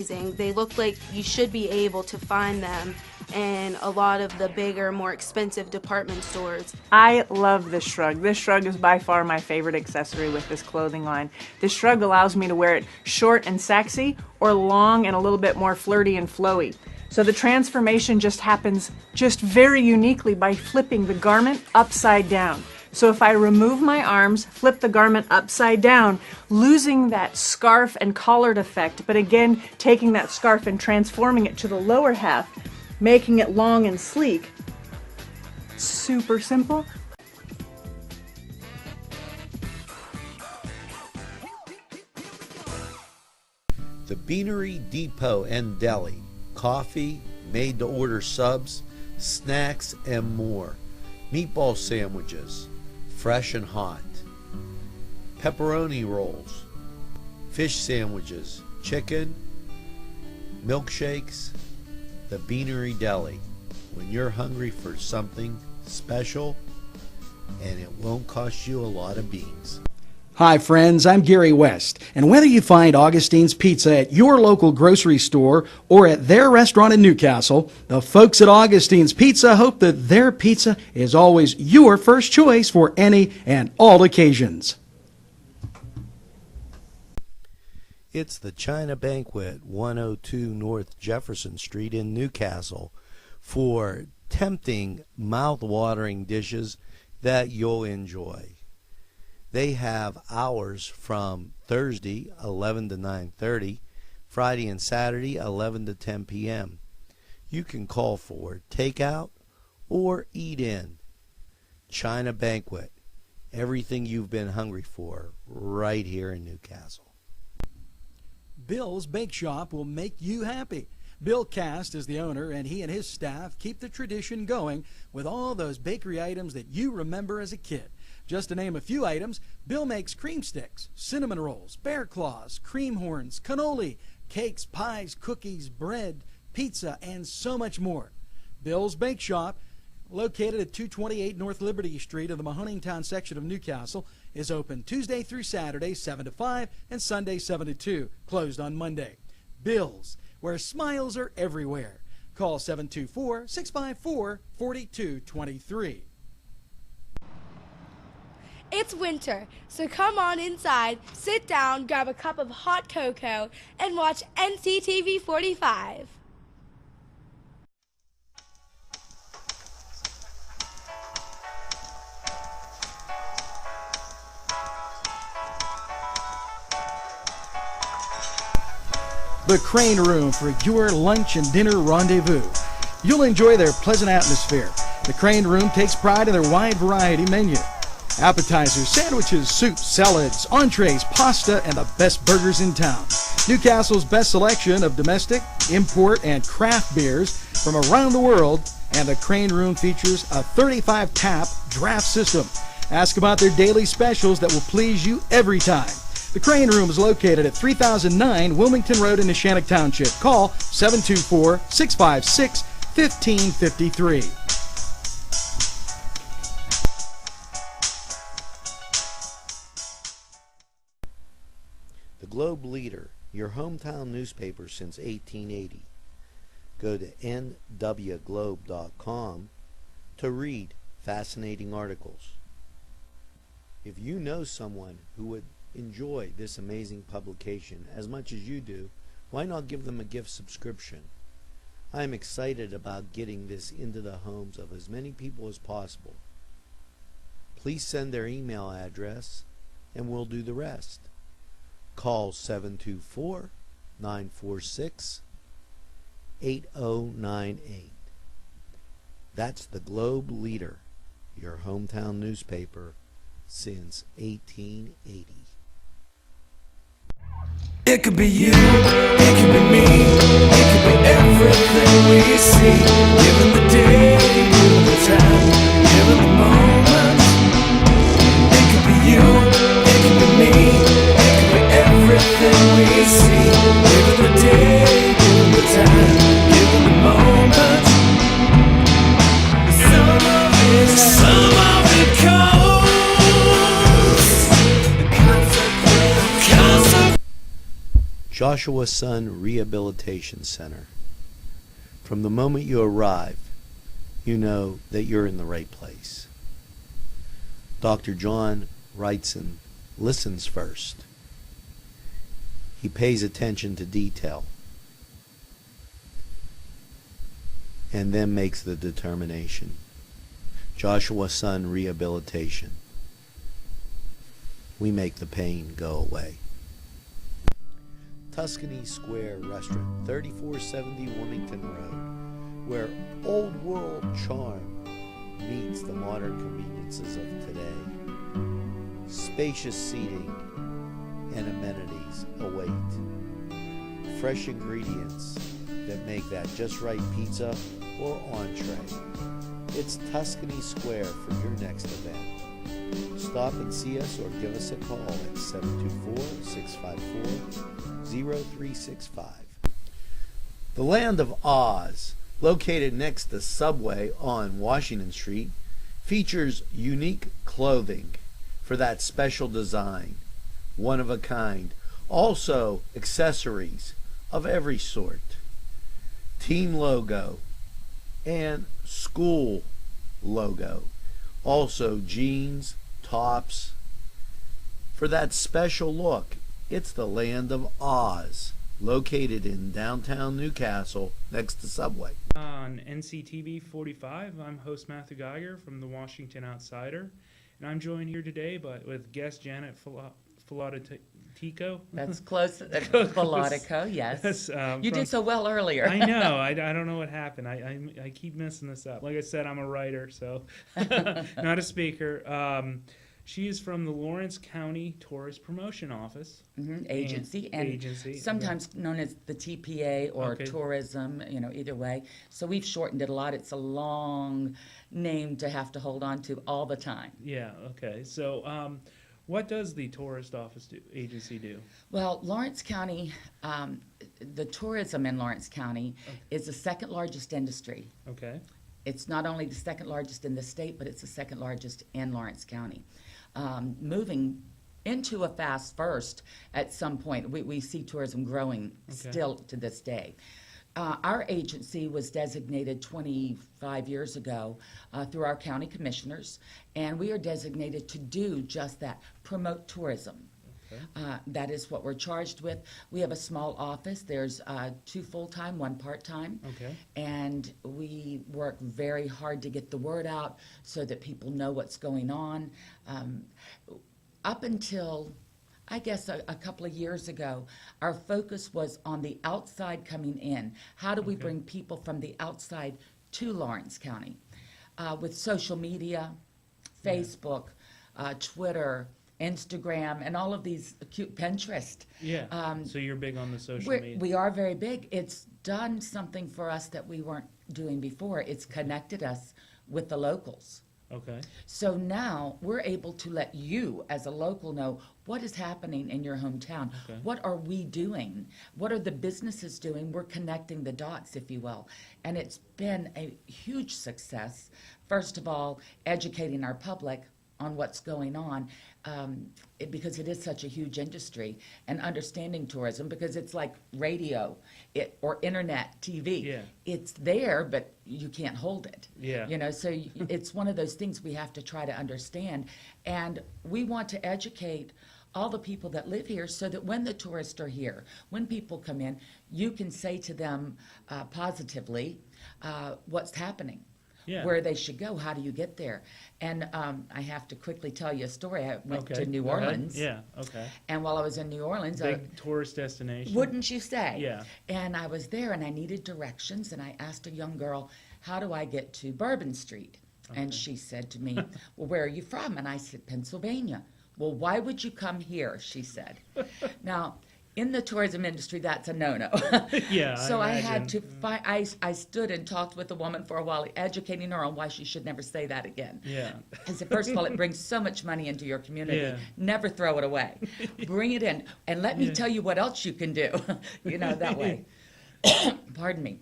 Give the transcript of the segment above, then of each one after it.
They look like you should be able to find them in a lot of the bigger, more expensive department stores. I love this shrug. This shrug is by far my favorite accessory with this clothing line. This shrug allows me to wear it short and sexy, or long and a little bit more flirty and flowy. So the transformation just happens just very uniquely by flipping the garment upside down. So if I remove my arms, flip the garment upside down, losing that scarf and collared effect, but again, taking that scarf and transforming it to the lower half, making it long and sleek. Super simple. The Beanery Depot and Deli. Coffee, made-to-order subs, snacks, and more. Meatball sandwiches, fresh and hot. Pepperoni rolls, fish sandwiches, chicken, milkshakes. The Beanery Deli. When you're hungry for something special, and it won't cost you a lot of beans. Hi friends, I'm Gary West, and whether you find Augustine's Pizza at your local grocery store or at their restaurant in Newcastle, the folks at Augustine's Pizza hope that their pizza is always your first choice for any and all occasions. It's the China Banquet, 102 North Jefferson Street in Newcastle, for tempting, mouth-watering dishes that you'll enjoy. They have hours from Thursday 11 to 9:30, Friday and Saturday 11 to 10 p.m. You can call for takeout or eat in. China Banquet, everything you've been hungry for right here in Newcastle. Bill's Bake Shop will make you happy. Bill Cast is the owner, and he and his staff keep the tradition going with all those bakery items that you remember as a kid. Just to name a few items, Bill makes cream sticks, cinnamon rolls, bear claws, cream horns, cannoli, cakes, pies, cookies, bread, pizza, and so much more. Bill's Bake Shop, located at 228 North Liberty Street of the Mahoningtown section of Newcastle, is open Tuesday through Saturday 7 to 5 and Sunday 7 to 2, closed on Monday. Bill's, where smiles are everywhere. Call 724-654-4223. It's winter, so come on inside, sit down, grab a cup of hot cocoa, and watch NCTV45. The Crane Room for your lunch and dinner rendezvous. You'll enjoy their pleasant atmosphere. The Crane Room takes pride in their wide variety menu. Appetizers, sandwiches, soups, salads, entrees, pasta, and the best burgers in town. Newcastle's best selection of domestic, import, and craft beers from around the world, and the Crane Room features a 35-tap draft system. Ask about their daily specials that will please you every time. The Crane Room is located at 3009 Wilmington Road in Neshannock Township. Call 724-656-1553. The Globe Leader, your hometown newspaper since 1880. Go to nwglobe.com to read fascinating articles. If you know someone who would enjoy this amazing publication as much as you do, why not give them a gift subscription? I am excited about getting this into the homes of as many people as possible. Please send their email address and we'll do the rest. Call 724-946-8098. That's the Globe Leader, your hometown newspaper since 1880. It could be you, it could be me, it could be everything we see. Given the day, given the time, given the moment. It could be you, it could be me, it could be everything we see. Given the day, given the time, given the moment. Some of it comes. Joshua Sun Rehabilitation Center. From the moment you arrive, you know that you're in the right place. Dr. John Wrightson listens first. He pays attention to detail and then makes the determination. Joshua Sun Rehabilitation. We make the pain go away. Tuscany Square Restaurant, 3470 Wilmington Road, where old world charm meets the modern conveniences of today. Spacious seating and amenities await. Fresh ingredients that make that just right pizza or entree. It's Tuscany Square for your next event. Stop and see us or give us a call at 724-654-0365. The Land of Oz, located next to Subway on Washington Street, features unique clothing for that special design, one of a kind. Also accessories of every sort. Team logo and school logo. Also jeans, tops. For that special look, it's the Land of Oz, located in downtown Newcastle next to Subway. On NCTV45, I'm host Matthew Geiger from the Washington Outsider, and I'm joined here today with guest Janet Filatico. That's close. Filatico, yes. You did so well earlier. I know. I don't know what happened. I keep messing this up. Like I said, I'm a writer, so not a speaker. She is from the Lawrence County Tourist Promotion Office. Agency, and agency, sometimes known as the TPA or tourism, either way. So we've shortened it a lot. It's a long name to have to hold on to all the time. Yeah, okay. So what does the tourist agency do? Well, Lawrence County, the tourism in Lawrence County is the second largest industry. Okay. It's not only the second largest in the state, but it's the second largest in Lawrence County. Moving into a fast first at some point. We see tourism growing still to this day. Our agency was designated 25 years ago through our county commissioners, and we are designated to do just that, promote tourism. That is what we're charged with. We have a small office. There's 2 full-time, 1 part-time. And we work very hard to get the word out so that people know what's going on. Up until, I guess, a couple of years ago, our focus was on the outside coming in. How do we bring people from the outside to Lawrence County? With social media, Facebook, Twitter, Instagram, and all of these cute Pinterest. So you're big on the social media. We are very big. It's done something for us that we weren't doing before. It's connected us with the locals. So now we're able to let you as a local know what is happening in your hometown. What are we doing? What are the businesses doing? We're connecting the dots, if you will. And it's been a huge success. First of all, educating our public on what's going on, because it is such a huge industry, and understanding tourism, because it's like radio or internet TV. It's there, but you can't hold it. So it's one of those things we have to try to understand, and we want to educate all the people that live here so that when the tourists are here, when people come in, you can say to them positively what's happening. Where they should go, how do you get there? And I have to quickly tell you a story. I went to New Orleans. And while I was in New Orleans, big tourist destination. Wouldn't you say? And I was there, and I needed directions, and I asked a young girl, how do I get to Bourbon Street? And she said to me, well, where are you from? And I said, Pennsylvania. Well, why would you come here? She said. Now, in the tourism industry, that's a no-no. So I had to find, I stood and talked with the woman for a while, educating her on why she should never say that again. I said, first of all, it brings so much money into your community. Never throw it away. Bring it in, and let me tell you what else you can do, that way. Pardon me.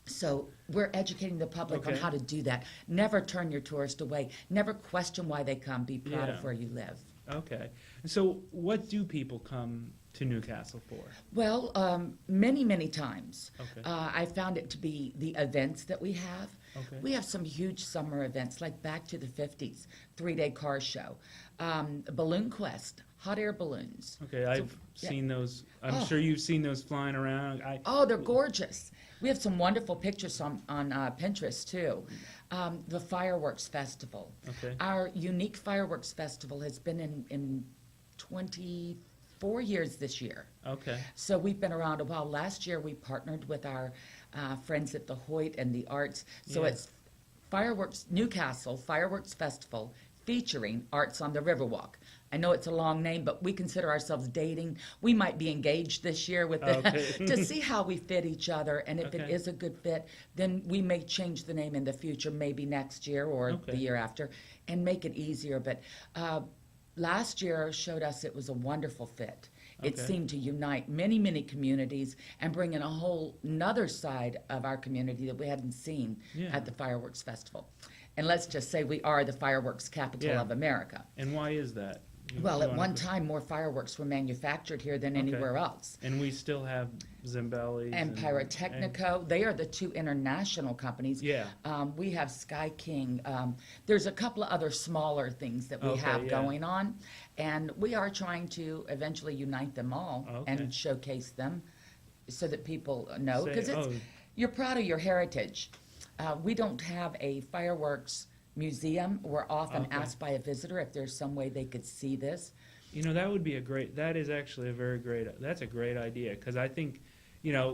So we're educating the public on how to do that. Never turn your tourist away. Never question why they come. Be proud of where you live. So what do people come to Newcastle for? Well, many times. Okay. I found it to be the events that we have. Okay. We have some huge summer events, like Back to the 50s, 3-day car show, Balloon Quest, hot air balloons. Okay, I've seen those. I'm Oh. sure you've seen those flying around. Oh, they're gorgeous. We have some wonderful pictures on Pinterest, too. The Fireworks Festival. Okay. Our unique Fireworks Festival has been in 24 years this year. Okay. So we've been around a while. Last year, we partnered with our friends at the Hoyt and the Arts. So Yeah. it's Newcastle Fireworks Festival featuring Arts on the Riverwalk. I know it's a long name, but we consider ourselves dating. We might be engaged this year with Okay. to see how we fit each other. And if it Okay. is a good fit, then we may change the name in the future, maybe next year or Okay. the year after, and make it easier. But last year showed us it was a wonderful fit. It Okay. seemed to unite many communities and bring in a whole nother side of our community that we hadn't seen Yeah. at the Fireworks Festival. And let's just say we are the fireworks capital Yeah. of America. And why is that? Well, You at wanna one go- time, more fireworks were manufactured here than Okay. anywhere else. And we still have Zambellis And Pyrotechnico, they are the two international companies. Yeah. We have Sky King. There's a couple of other smaller things that we Okay, have yeah. going on, and we are trying to eventually unite them all Okay. and showcase them so that people know. Say- Because oh. you're proud of your heritage. We don't have a fireworks museum. We're often Okay. asked by a visitor if there's some way they could see this. You know, that would be that is actually that's a great idea, because I think,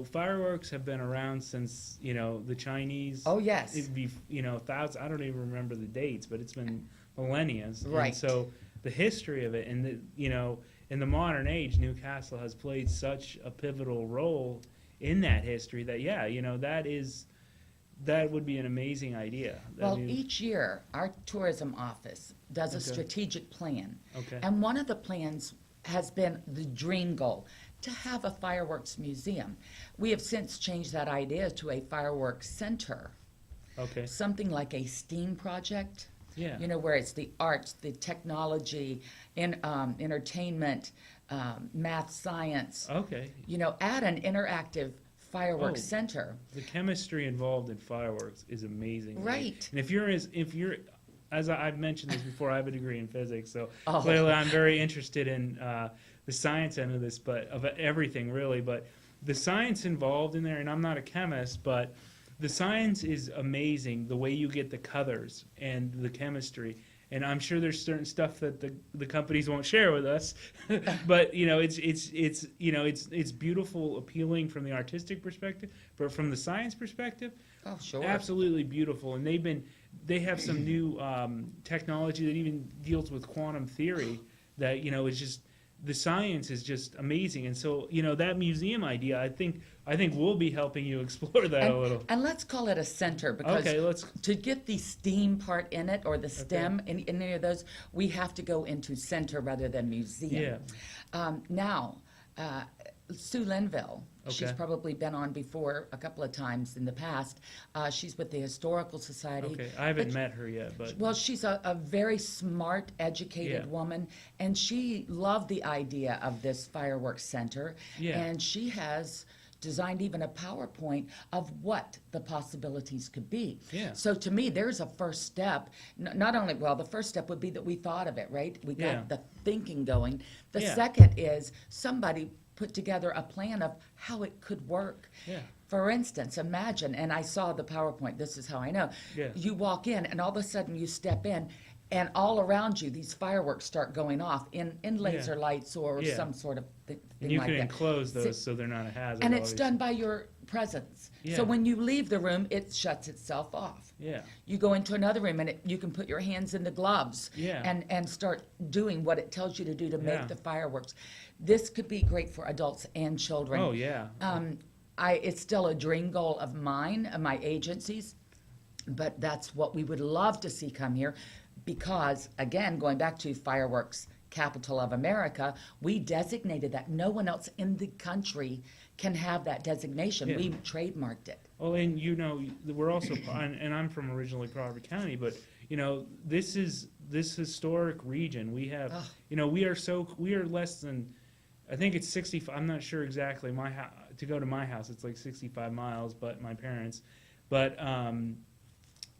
fireworks have been around since, the Chinese. Oh, yes. It'd be, thousands, I don't even remember the dates, but it's been millennia. Right. And so the history of it and in the modern age, Newcastle has played such a pivotal role in that history that, that would be an amazing idea. Well, each year, our tourism office does a Okay. strategic plan. Okay. And one of the plans has been the dream goal, to have a fireworks museum. We have since changed that idea to a fireworks center, Okay. something like a STEAM project. Yeah. Where it's the arts, the technology, entertainment, math, science. Okay. Add an interactive fireworks Oh. center. The chemistry involved in fireworks is amazing. Right. And if you're, as I've mentioned this before, I have a degree in physics, so Oh. clearly I'm very interested in the science end of this, but of everything really. But the science involved in there, and I'm not a chemist, but the science is amazing. The way you get the colors and the chemistry. And I'm sure there's certain stuff that the companies won't share with us, but it's beautiful, appealing from the artistic perspective, but from the science perspective, Oh, sure. absolutely beautiful. And they have some new technology that even deals with quantum theory that it's just, the science is just amazing. And so that museum idea, I think we'll be helping you explore that a little. And let's call it a center, because Okay, to get the STEAM part in it, or the STEM in any of those, we have to go into center rather than museum. Now, Sue Linville, she's Okay. probably been on before a couple of times in the past. She's with the Historical Society. Okay, I haven't But- met her yet, but Well, she's a very smart, educated Yeah. woman, and she loved the idea of this fireworks center. Yeah. And she has designed even a PowerPoint of what the possibilities could be. Yeah. So to me, there's a first step. Not only, well, the first step would be that we thought of it, right? We got Yeah. the thinking going. The Yeah. second is somebody put together a plan of how it could work. Yeah. For instance, imagine, and I saw the PowerPoint, this is how I know. Yeah. You walk in, and all of a sudden you step in, and all around you, these fireworks start going off in laser Yeah. lights or Yeah. some sort of thing and you like can that. enclose See- those so they're not a hazard. And it's obviously. done by your presence. Yeah. So when you leave the room, it shuts itself off. Yeah. You go into another room, and you can put your hands in the gloves Yeah. and start doing what it tells you to do to Yeah. make the fireworks. This could be great for adults and children. Oh yeah. It's still a dream goal of mine and my agencies, but that's what we would love to see come here, because again, going back to fireworks capital of America, we designated that. No one else in the country can have that designation. Yeah. We trademarked it. Well, and we're also, and I'm from originally Corvi County, but this historic region. We have, we are less than I think it's 65. I'm not sure exactly. To go to my house, it's like 65 miles. But my parents, but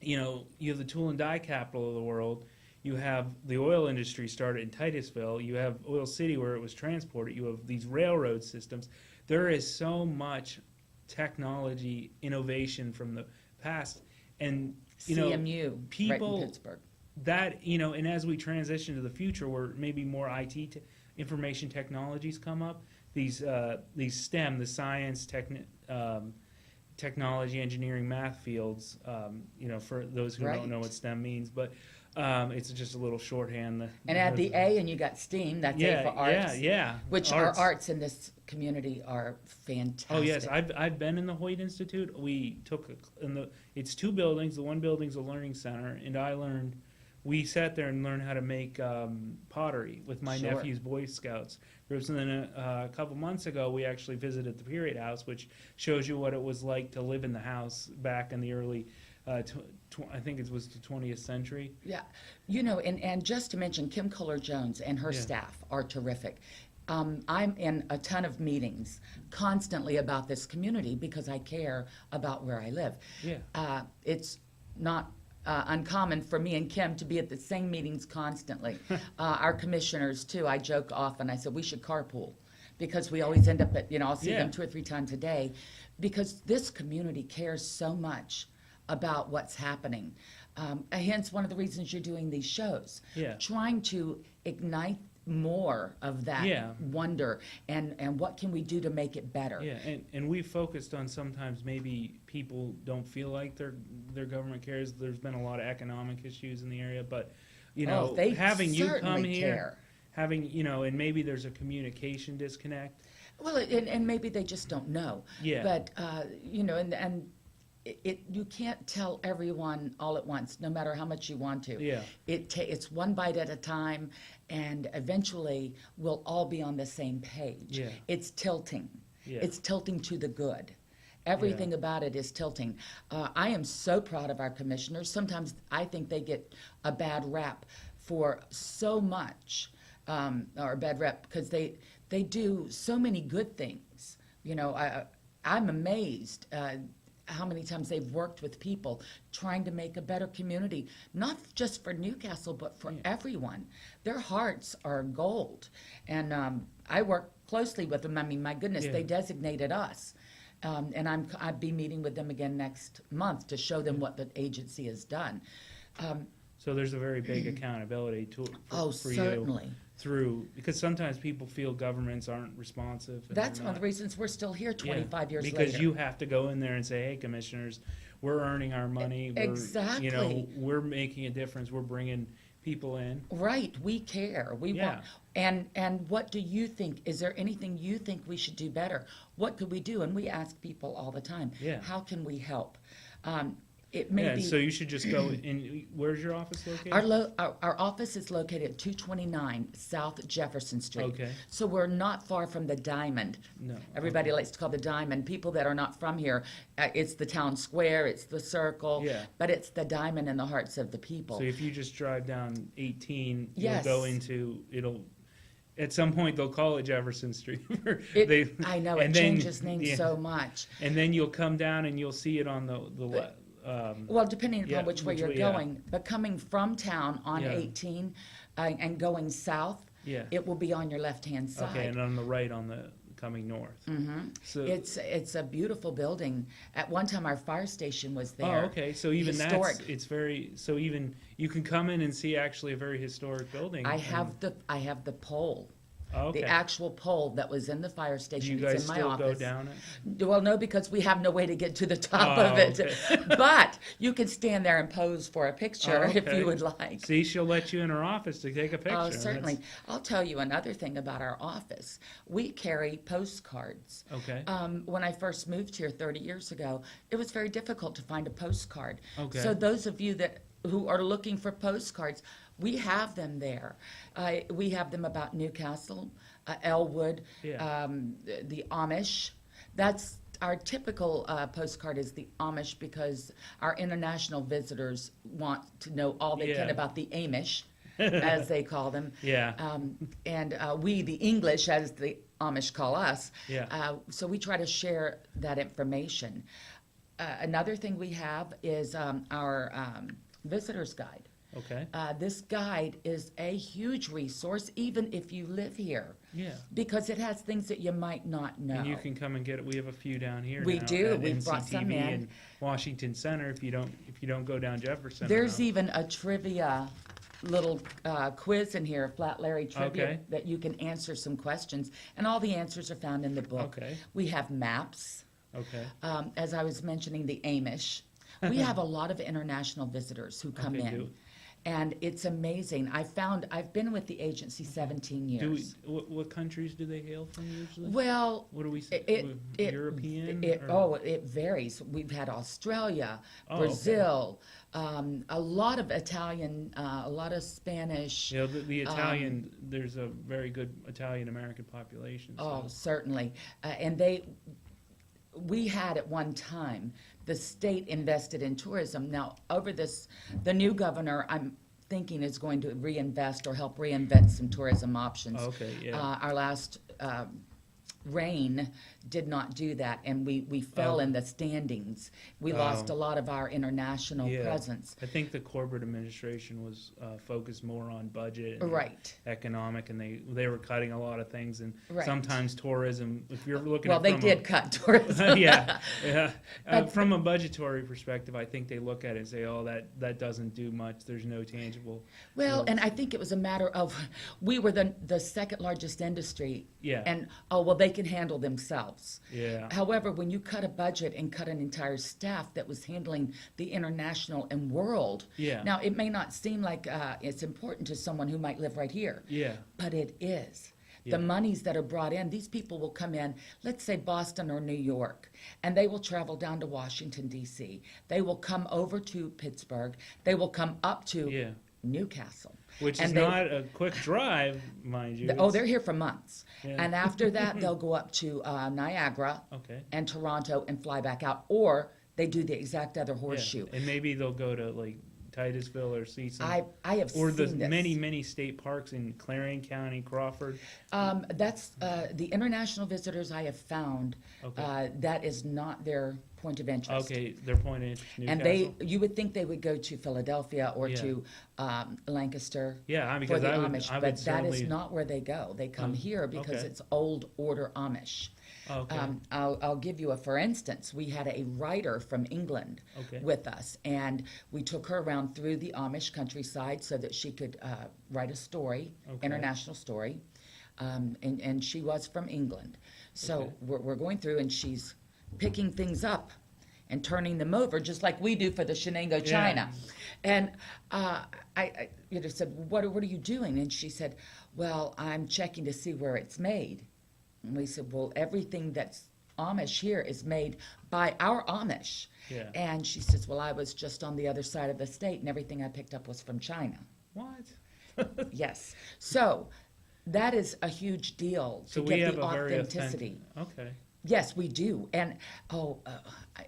you know, you have the tool and die capital of the world. You have the oil industry started in Titusville. You have Oil City where it was transported. You have these railroad systems. There is so much technology innovation from the past, and you know, CMU, people right in Pittsburgh. that, you know, and as we transition to the future where maybe more IT information technologies come up, these STEM, the science, technology, engineering, math fields, you know, for those who don't know what STEM means, but it's just a little shorthand. And add the A and you got STEAM, that's A for arts. Which arts. our arts in this community are fantastic. Oh yes, I've been in the Hoyt Institute. We took it's 2 buildings. The one building's a learning center, and we sat there and learned how to make pottery with my nephew's Boy Scouts groups. And then a couple months ago, we actually visited the Period House, which shows you what it was like to live in the house back in the early, I think it was the 20th century. Yeah, you know, and just to mention, Kim Kohler-Jones and her staff are terrific. I'm in a ton of meetings constantly about this community because I care about where I live. Yeah. It's not uncommon for me and Kim to be at the same meetings constantly. Our commissioners too, I joke often, I said we should carpool because we always end up at, you know, I'll see them 2 or 3 times a day because this community cares so much about what's happening. Hence one of the reasons you're doing these shows. Trying to ignite more of that wonder and what can we do to make it better. And we focused on sometimes maybe people don't feel like their government cares. There's been a lot of economic issues in the area, but you know, having you come here, having, you know, and maybe there's a communication disconnect. Well, and maybe they just don't know. But you know, and you can't tell everyone all at once, no matter how much you want to. It's one bite at a time, and eventually we'll all be on the same page. It's tilting. It's tilting to the good. Everything about it is tilting. I am so proud of our commissioners. Sometimes I think they get a bad rap for so much, or a bad rep, because they do so many good things. You know, I'm amazed how many times they've worked with people trying to make a better community, not just for Newcastle, but for everyone. Their hearts are gold. And I work closely with them. I mean, my goodness, they designated us. And I'll be meeting with them again next month to show them what the agency has done. So there's a very big accountability for certainly. You because sometimes people feel governments aren't responsive. That's one of the reasons we're still here 25 years later. Because you have to go in there and say, hey, commissioners, we're earning our money. Exactly. You know, we're making a difference. We're bringing people in. Right. We care. We want. And what do you think? Is there anything you think we should do better? What could we do? And we ask people all the time, how can we help? It may be, so you should just go in. Where's your office located? Our office is located at 229 South Jefferson Street. Okay. So we're not far from the Diamond. No. Everybody likes to call the Diamond. People that are not from here, it's the town square, it's the circle, but it's the Diamond in the hearts of the people. So if you just drive down 18, you'll go into, at some point they'll call it Jefferson Street. I know, it changes names so much. And then you'll come down and you'll see it on the left. Well, depending upon which way you're going, but coming from town on 18 and going south, it will be on your left-hand side. Okay, and on the right on the coming north. So it's a beautiful building. At one time, our fire station was there. Oh, okay. So even historic. even you can come in and see actually a very historic building. I have the pole. Oh, okay. The actual pole that was in the fire station. Do you guys in my still office. go down it? Well, no, because we have no way to get to the top of it. Okay. But you can stand there and pose for a picture if you would like. See, she'll let you in her office to take a picture. Oh, certainly. I'll tell you another thing about our office. We carry postcards. Okay. When I first moved here 30 years ago, it was very difficult to find a postcard. Okay. So those of you who are looking for postcards, we have them there. We have them about Newcastle, Elwood, the Amish. That's our typical postcard is the Amish because our international visitors want to know all they can about the Amish, as they call them. Yeah. And we, the English, as the Amish call us. Yeah. So we try to share that information. Another thing we have is our visitor's guide. Okay. This guide is a huge resource, even if you live here. Yeah. Because it has things that you might not know. And you can come and get it. We have a few down here. We now do. At We've NCTV brought some in. and Washington Center. If you don't go down Jefferson. There's even a trivia little quiz in here, Flat Larry trivia, Okay. that you can answer some questions, and all the answers are found in the book. Okay. We have maps. Okay. As I was mentioning, the Amish. We have a lot of international visitors who come Okay, in. And it's amazing. I've been with the agency 17 years. What countries do they hail from usually? Well, What do we European? It varies. We've had Australia, Oh, Brazil, a lot of Italian, a lot of Spanish. You know, the Italian, there's a very good Italian American population. So. Oh, certainly. We had at one time, the state invested in tourism. Now, over the new governor, I'm thinking is going to reinvest or help reinvent some tourism options. Okay, yeah. Our last reign did not do that, and we fell in the standings. We lost a lot of our international presence. I think the corporate administration was focused more on budget and Right. economic, and they were cutting a lot of things, and Right. sometimes tourism, if you're looking Well, at they from did cut tourism. yeah. From a budgetary perspective, I think they look at it and say, oh, that doesn't do much. There's no tangible. Well, and I think it was a matter of, we were the second largest industry. Yeah. And, they can handle themselves. Yeah. However, when you cut a budget and cut an entire staff that was handling the international and world, Yeah. now it may not seem like it's important to someone who might live right here. Yeah. But it is. Yeah. The monies that are brought in, these people will come in, let's say Boston or New York, and they will travel down to Washington, D.C. They will come over to Pittsburgh. They will come up to Newcastle. Which And is not a quick drive, mind you. They're here for months. Yeah. And after that, they'll go up to Niagara Okay. and Toronto and fly back out. Or they do the exact other horseshoe. And maybe they'll go to like Titusville or see some. I have or the seen this. many state parks in Clarion County, Crawford. That's the international visitors I have found. Okay. That is not their point of interest. Okay, their point of interest, And Newcastle. you would think they would go to Philadelphia or Yeah. to Lancaster Yeah, for because the I would- Amish, I would but that is certainly- not where they go. They come here because okay. it's old order Amish. Okay. I'll give you for instance. We had a writer from England Okay. with us, and we took her around through the Amish countryside so that she could write a story, Okay. international story, and she was from England. So Okay. we're going through, and she's picking things up and turning them over, just like we do for the Shenango China. And I said, what are you doing? And she said, well, I'm checking to see where it's made. And we said, well, everything that's Amish here is made by our Amish. Yeah. And she says, well, I was just on the other side of the state, and everything I picked up was from China. What? Yes. So that is a huge deal to So we get have the a very authenticity. Okay. Yes, we do. And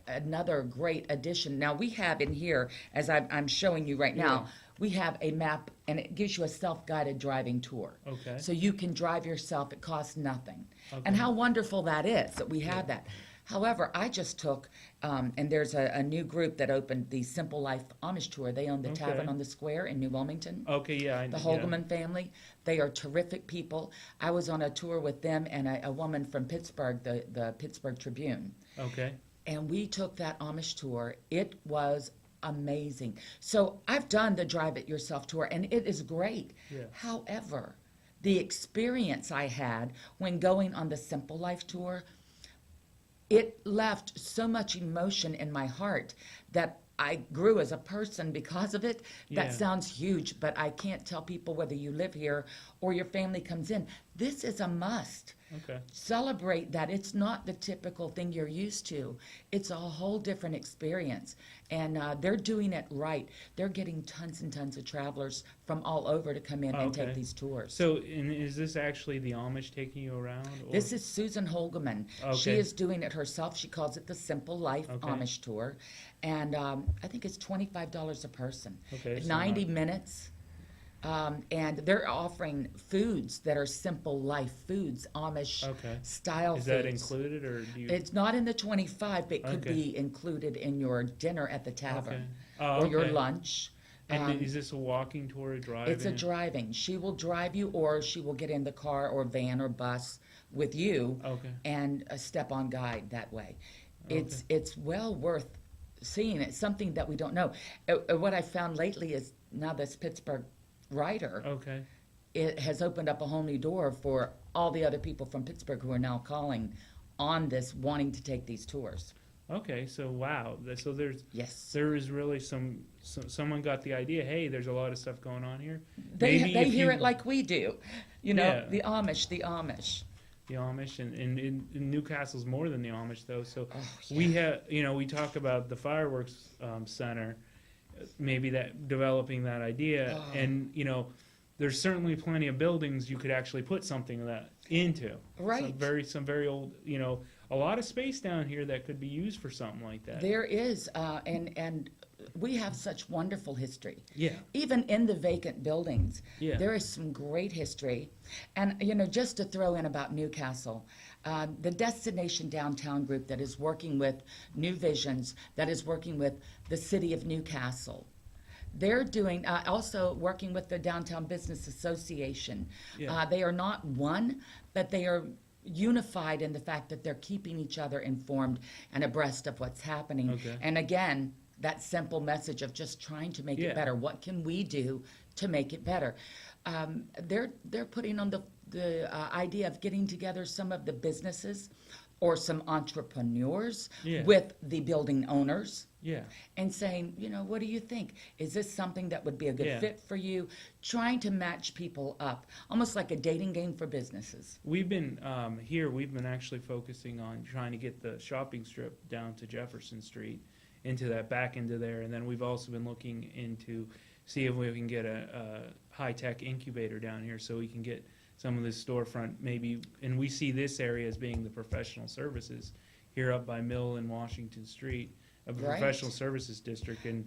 another great addition. Now we have in here, as I'm showing you right now, we have a map, and it gives you a self-guided driving tour. Okay. So you can drive yourself. It costs nothing. Okay. And how wonderful that is that we have that. However, I just took, and there's a new group that opened the Simple Life Amish Tour. They own the Okay. Tavern on the Square in New Wilmington. Okay, yeah. The Holgeman family. They are terrific people. I was on a tour with them and a woman from Pittsburgh, the Pittsburgh Tribune. Okay. And we took that Amish tour. It was amazing. So I've done the Drive It Yourself tour, and it is great. Yeah. However, the experience I had when going on the Simple Life tour, it left so much emotion in my heart that I grew as a person because of it. Yeah. That sounds huge, but I can't tell people whether you live here or your family comes in. This is a must. Okay. Celebrate that. It's not the typical thing you're used to. It's a whole different experience. And they're doing it right. They're getting tons and tons of travelers from all over to come in and take these tours. So, and is this actually the Amish taking you around? Or? This is Susan Holgeman. She Okay. is doing it herself. She calls it the Simple Life Okay. Amish Tour. And I think it's $25 a person. Okay, so 90 not- minutes. And they're offering foods that are simple life foods, Amish style Is foods. that included, or do you? It's not in the 25, but it could Okay. be included in your dinner at the tavern Oh, or your okay. lunch. And is this a walking tour or driving? It's a driving. She will drive you, or she will get in the car or van or bus with you and step on guide that way. It's well worth seeing. It's something that we don't know. What I found lately is now this Pittsburgh writer, it has opened up a whole new door for all the other people from Pittsburgh who are now calling on this, wanting to take these tours. Okay, so wow, so there is really someone got the idea. Hey, there's a lot of stuff going on here. They hear it like we do, you know. The Amish. The Amish, and in Newcastle's more than the Amish, though. So we have, we talk about the fireworks center, maybe that developing that idea, and there's certainly plenty of buildings you could actually put something of that into. Right. Some very old, a lot of space down here that could be used for something like that. There is, and we have such wonderful history. Yeah. Even in the vacant buildings, there is some great history. And, just to throw in about Newcastle, the Destination Downtown group that is working with New Visions, that is working with the city of Newcastle, they're doing, also working with the Downtown Business Association. They are not one, but they are unified in the fact that they're keeping each other informed and abreast of what's happening. And again, that simple message of just trying to make it better. What can we do to make it better? They're putting on the idea of getting together some of the businesses or some entrepreneurs with the building owners. And saying, what do you think? Is this something that would be a good fit for you? Trying to match people up, almost like a dating game for businesses. We've been we've been actually focusing on trying to get the shopping strip down to Jefferson Street, back into there, and then we've also been looking into see if we can get a high-tech incubator down here so we can get some of this storefront maybe, and we see this area as being the professional services here up by Mill and Washington Street. Of a professional services district, and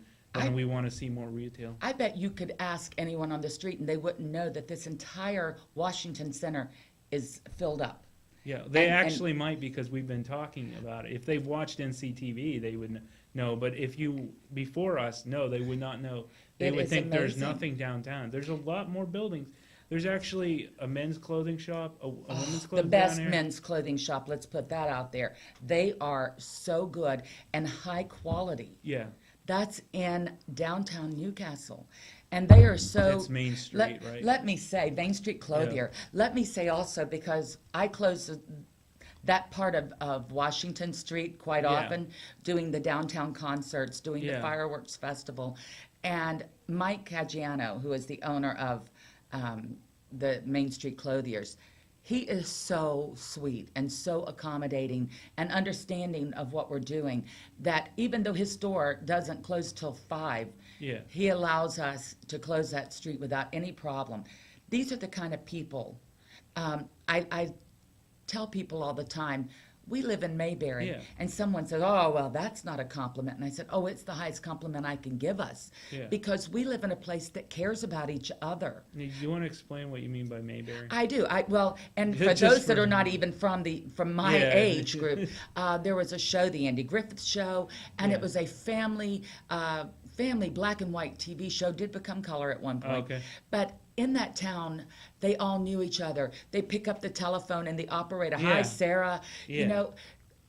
we want to see more retail. I bet you could ask anyone on the street and they wouldn't know that this entire Washington Center is filled up. Yeah, they actually might, because we've been talking about it. If they've watched NCTV, they would know, but if you, before us, they would not know. They would think there's nothing downtown. There's a lot more buildings. There's actually a men's clothing shop, a women's clothing The best down here. men's clothing shop, let's put that out there. They are so good and high quality. Yeah. That's in downtown Newcastle. And they are so... It's Main Street, right? Let me say, Main Street Clothier. Let me say also, because I close that part of Washington Street quite often, doing the downtown concerts, doing the fireworks festival. And Mike Caggiano, who is the owner of the Main Street Clothiers, he is so sweet and so accommodating and understanding of what we're doing that even though his store doesn't close till 5, he allows us to close that street without any problem. These are the kind of people, I tell people all the time, we live in Mayberry, and someone says, oh, well, that's not a compliment. And I said, oh, it's the highest compliment I can give us, because we live in a place that cares about each other. Do you want to explain what you mean by Mayberry? I do. And for those that are not even from my age group, there was a show, the Andy Griffith Show, and it was a family black and white TV show, did become color at one point. But in that town, they all knew each other. They pick up the telephone and the operator, hi, Sarah.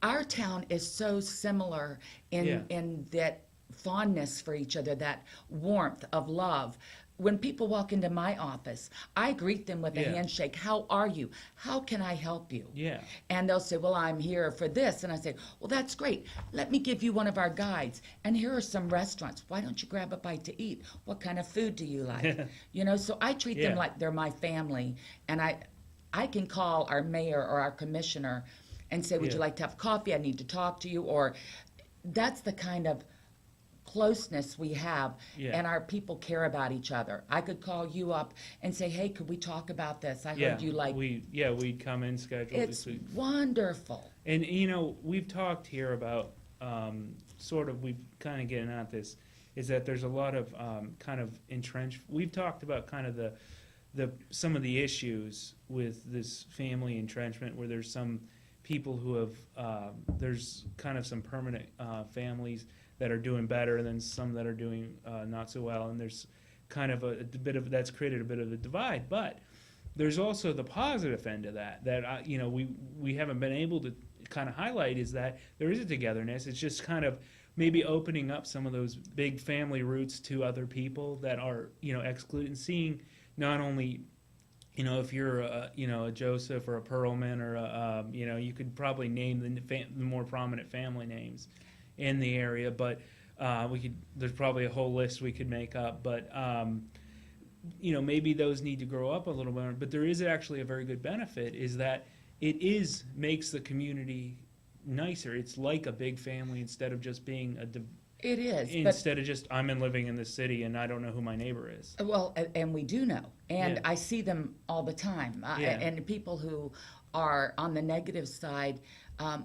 Our town is so similar in that fondness for each other, that warmth of love. When people walk into my office, I greet them with a handshake. How are you? How can I help you? And they'll say, well, I'm here for this. And I say, well, that's great. Let me give you one of our guides. And here are some restaurants. Why don't you grab a bite to eat? What kind of food do you like? So I treat them like they're my family. And I can call our mayor or our commissioner and say, would you like to have coffee? I need to talk to you. Or that's the kind of closeness we have, and our people care about each other. I could call you up and say, hey, could we talk about this? I heard you like... we'd come in schedule it's this week. Wonderful. And, we've talked here about we've kind of getting at this. is that there's a lot of kind of entrenched. We've talked about kind of some of the issues with this family entrenchment, where there's some people who have there's kind of some permanent families that are doing better, and then some that are doing not so well, and there's kind of a bit of that's created a bit of a divide. But there's also the positive end of that we haven't been able to kind of highlight, is that there is a togetherness. It's just kind of maybe opening up some of those big family roots to other people that are excluded, and seeing not only if you're a Joseph or a Perlman or you could probably name the more prominent family names in the area, but there's probably a whole list we could make up, but maybe those need to grow up a little more. But there is actually a very good benefit, is that it makes the community nicer. It's like a big family instead of just being It is. Instead of just, I'm living in the city and I don't know who my neighbor is. Well, and we do know. And I see them all the time. And people who are on the negative side,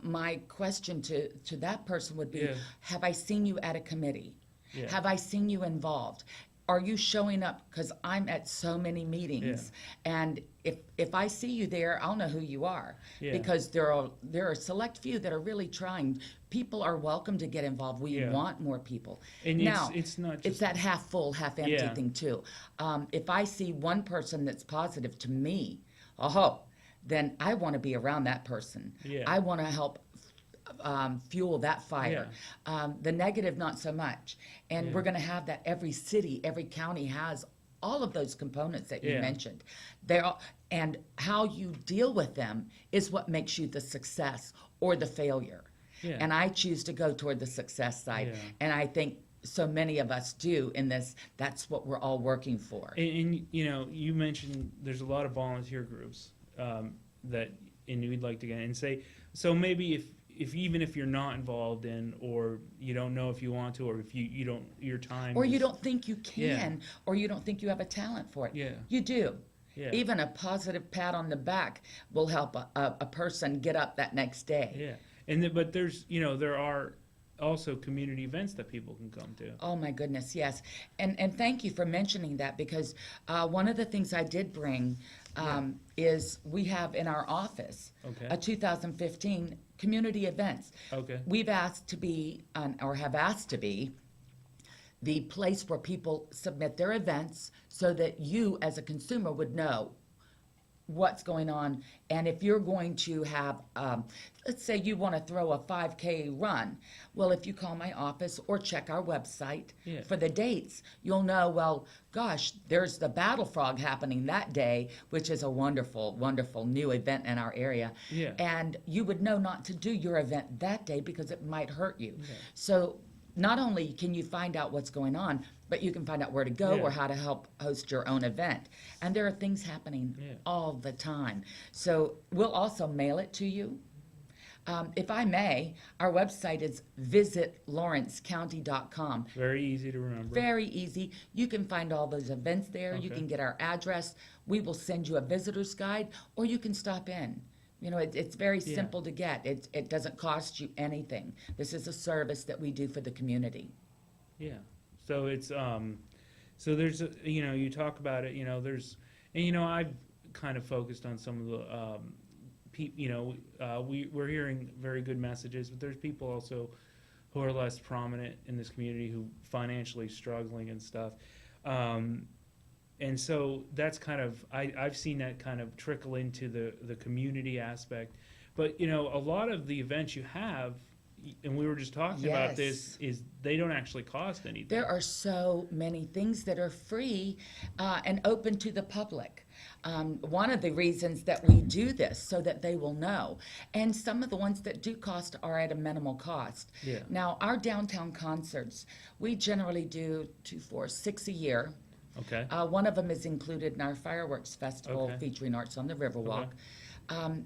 my question to that person would be, have I seen you at a committee? Yeah. Have I seen you involved? Are you showing up? Because I'm at so many meetings, and if I see you there, I'll know who you are. Because there are a select few that are really trying. People are welcome to get involved. We want more people. And now it's not just, it's that half full, half empty thing too. If I see one person that's positive to me, then I want to be around that person. I want to help fuel that fire. The negative, not so much. And we're going to have that. Every city, every county has all of those components that you mentioned. And how you deal with them is what makes you the success or the failure. And I choose to go toward the success side. And I think so many of us do in this. That's what we're all working for. And you mentioned there's a lot of volunteer groups that you'd like to get and say, so maybe if even if you're not involved in, or you don't know if you want to, or if you don't, your time, or you don't think you can, or you don't think you have a talent for it. You do. Even a positive pat on the back will help a person get up that next day. But there's there are also community events that people can come to. Oh my goodness, yes. And thank you for mentioning that, because one of the things I did bring is we have in our office a 2015 community events. We've asked to be, or have asked to be, the place where people submit their events so that you as a consumer would know what's going on. And if you're going to have, let's say you want to throw a 5K run, well, if you call my office or check our website for the dates, you'll know, well, gosh, there's the Battle Frog happening that day, which is a wonderful, wonderful new event in our area. And you would know not to do your event that day because it might hurt you. So not only can you find out what's going on, but you can find out where to go or how to help host your own event. And there are things happening all the time. So we'll also mail it to you. If I may, our website is visitlawrencecounty.com. Very easy to remember. Very easy. You can find all those events there. You can get our address. We will send you a visitor's guide, or you can stop in. It's very simple to get. It doesn't cost you anything. This is a service that we do for the community. So it's so there's you talk about it. There's I've kind of focused on some of the we're hearing very good messages, but there's people also who are less prominent in this community who financially struggling and stuff. And so that's kind of, I've seen that kind of trickle into the community aspect. But, a lot of the events you have, and we were just talking about this, is they don't actually cost anything. There are so many things that are free and open to the public. One of the reasons that we do this, so that they will know. And some of the ones that do cost are at a minimal cost. Now, our downtown concerts, we generally do 2, 4, 6 a year. One of them is included in our fireworks festival featuring Arts on the Riverwalk.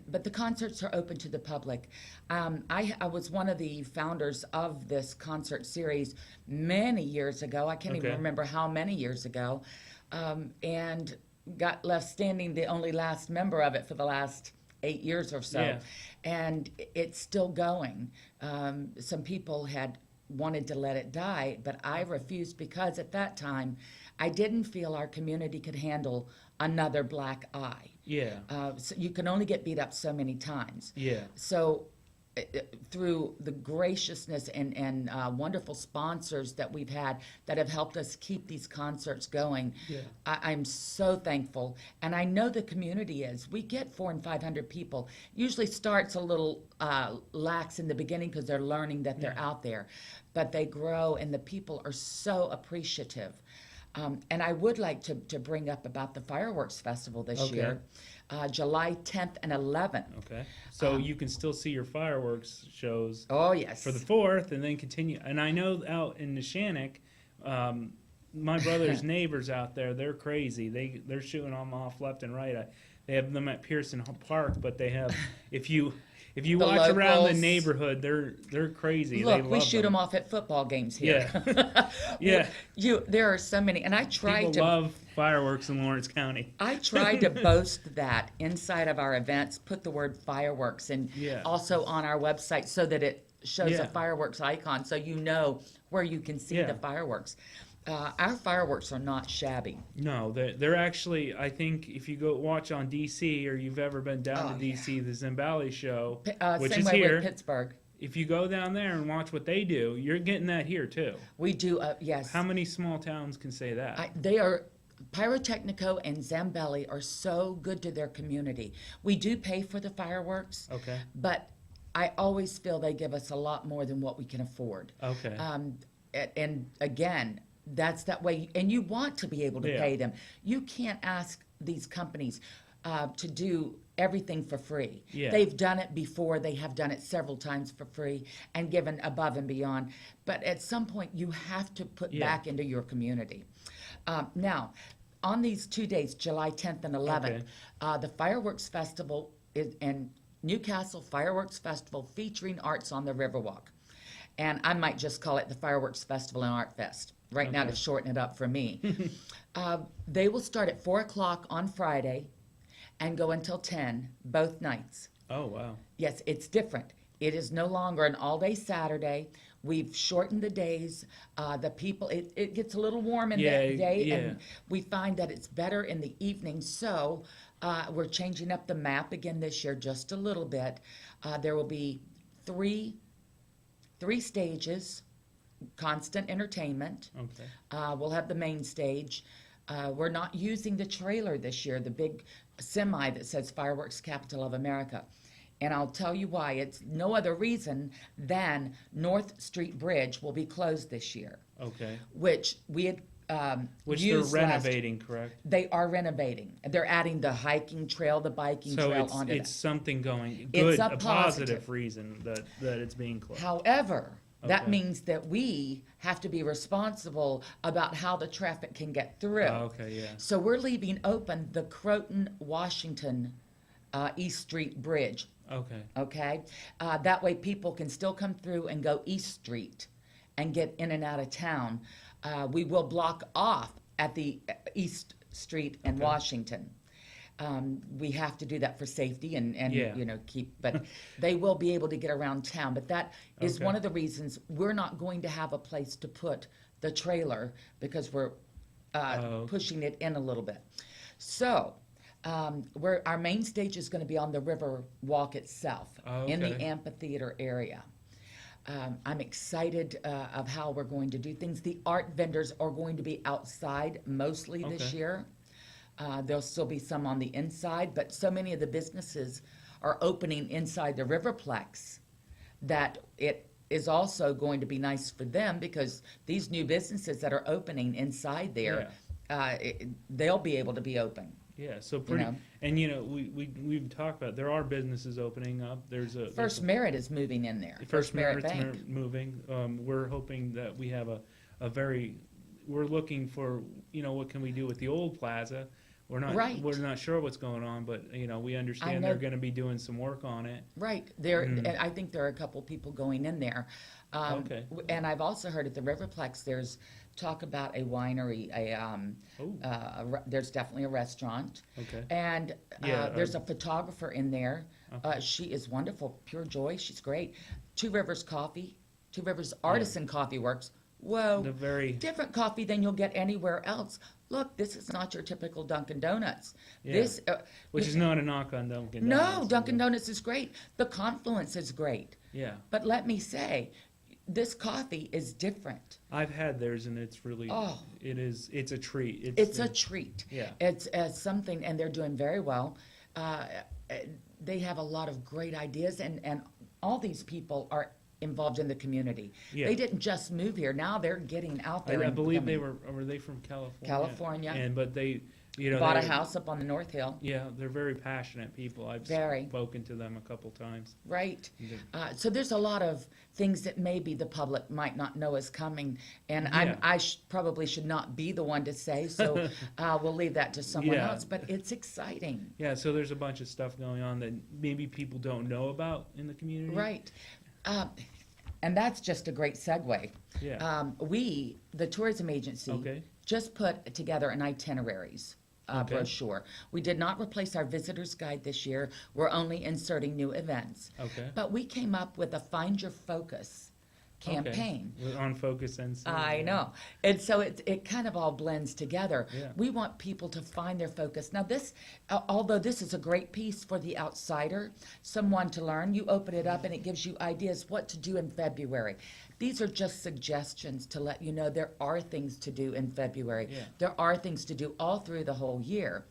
But the concerts are open to the public. I was one of the founders of this concert series many years ago. I can't even remember how many years ago. And got left standing, the only last member of it for the last 8 years or so. And it's still going. Some people had wanted to let it die, but I refused because at that time I didn't feel our community could handle another black eye. Yeah. So you can only get beat up so many times. Yeah. So through the graciousness and wonderful sponsors that we've had that have helped us keep these concerts going, I'm so thankful. And I know the community is. We get 400 and 500 people. Usually starts a little lax in the beginning because they're learning that they're out there. But they grow, and the people are so appreciative. And I would like to bring up about the fireworks festival this year, July 10th and 11th. Okay. So you can still see your fireworks shows. Oh, yes. For the 4th, and then continue. And I know out in Neshannock, my brother's neighbors out there, they're crazy. They're shooting them off left and right. They have them at Pearson Park, but they have, if you watch around the neighborhood, they're crazy. Look, we shoot them off at football games here. Yeah. There are so many, and I try People love fireworks in Lawrence County. I try to boast that inside of our events, put the word fireworks, and also on our website so that it shows a fireworks icon, so you know where you can see the fireworks. Our fireworks are not shabby. No, they're actually, I think if you go watch on DC, or you've ever been down to DC, the Zambali show, which same is way here. With Pittsburgh. If you go down there and watch what they do, you're getting that here too. We do, yes. How many small towns can say that? They are, Pyrotechnico and Zambelli are so good to their community. We do pay for the fireworks, but I always feel they give us a lot more than what we can afford. Okay. And again, that's that way, and you want to be able to pay them. You can't ask these companies to do everything for free. They've done it before. They have done it several times for free and given above and beyond. But at some point, you have to put back into your community. Now, on these 2 days, July 10th and 11th, the Fireworks Festival is in Newcastle Fireworks Festival featuring arts on the Riverwalk. And I might just call it the Fireworks Festival and Art Fest right now to shorten it up for me. They will start at 4 o'clock on Friday and go until 10 both nights. Oh, wow. Yes, it's different. It is no longer an all-day Saturday. We've shortened the days. The people, it gets a little warm in the day, and we find that it's better in the evening. So we're changing up the map again this year just a little bit. There will be three stages, constant entertainment. We'll have the main stage. We're not using the trailer this year, the big semi that says Fireworks Capital of America. And I'll tell you why. It's no other reason than North Street Bridge will be closed this year. Which we had which they're renovating, correct? They are renovating. They're adding the hiking trail, the biking trail onto it. So it's something going good, a positive reason that it's being closed. However, that means that we have to be responsible about how the traffic can get through. So we're leaving open the Croton, Washington, East Street Bridge. That way people can still come through and go East Street and get in and out of town. We will block off at the East Street and Washington. We have to do that for safety and but they will be able to get around town. But that is one of the reasons we're not going to have a place to put the trailer, because we're pushing it in a little bit. So our main stage is going to be on the river walk itself in the amphitheater area. I'm excited of how we're going to do things. The art vendors are going to be outside mostly this year. There'll still be some on the inside, but so many of the businesses are opening inside the Riverplex that it is also going to be nice for them, because these new businesses that are opening inside there, they'll be able to be open. So pretty, and we've talked about, there are businesses opening up. First Merit is moving in there. First Merit's moving. We're hoping that we have we're looking for, what can we do with the old plaza? We're not sure what's going on, but we understand they're going to be doing some work on it. And I think there are a couple people going in there. And I've also heard at the Riverplex there's talk about a winery. There's definitely a restaurant. And there's a photographer in there. She is wonderful, pure joy. She's great. Two Rivers Coffee Two Rivers Artisan Coffee Works. Whoa, The very different coffee than you'll get anywhere else. Look, this is not your typical Dunkin' Donuts. Yeah. This, which is not a knock on Dunkin' no, Donuts. Dunkin' Donuts is great. The Confluence is great. Yeah, But let me say, this coffee is different. I've had theirs and it's really Oh. it's a treat. It's a treat. Yeah. It's something, and they're doing very well. They have a lot of great ideas, and all these people are involved in the community. Yeah. They didn't just move here. Now they're getting out there. I and believe they becoming- were they from California? California. And but they bought a they're- house up on the North Hill. Yeah, they're very passionate people. I've Very. spoken to them a couple times. Right. Yeah. So there's a lot of things that maybe the public might not know is coming, and Yeah. I probably should not be the one to say, so we'll leave that to someone Yeah. else. But it's exciting. Yeah, so there's a bunch of stuff going on that maybe people don't know about in the community. Right. And that's just a great segue. Yeah. We, the tourism agency, Okay. just put together an itineraries Okay. brochure. We did not replace our visitor's guide this year. We're only inserting new events. Okay. But we came up with a Find Your Focus campaign. Okay. We're on Focus NC. I know. And so it kind of all blends together. Yeah. We want people to find their focus. Now this, although this is a great piece for the outsider, someone to learn, you open it up and it gives you ideas what to do in February. These are just suggestions to let you know there are things to do in February. Yeah. There are things to do all through the whole year,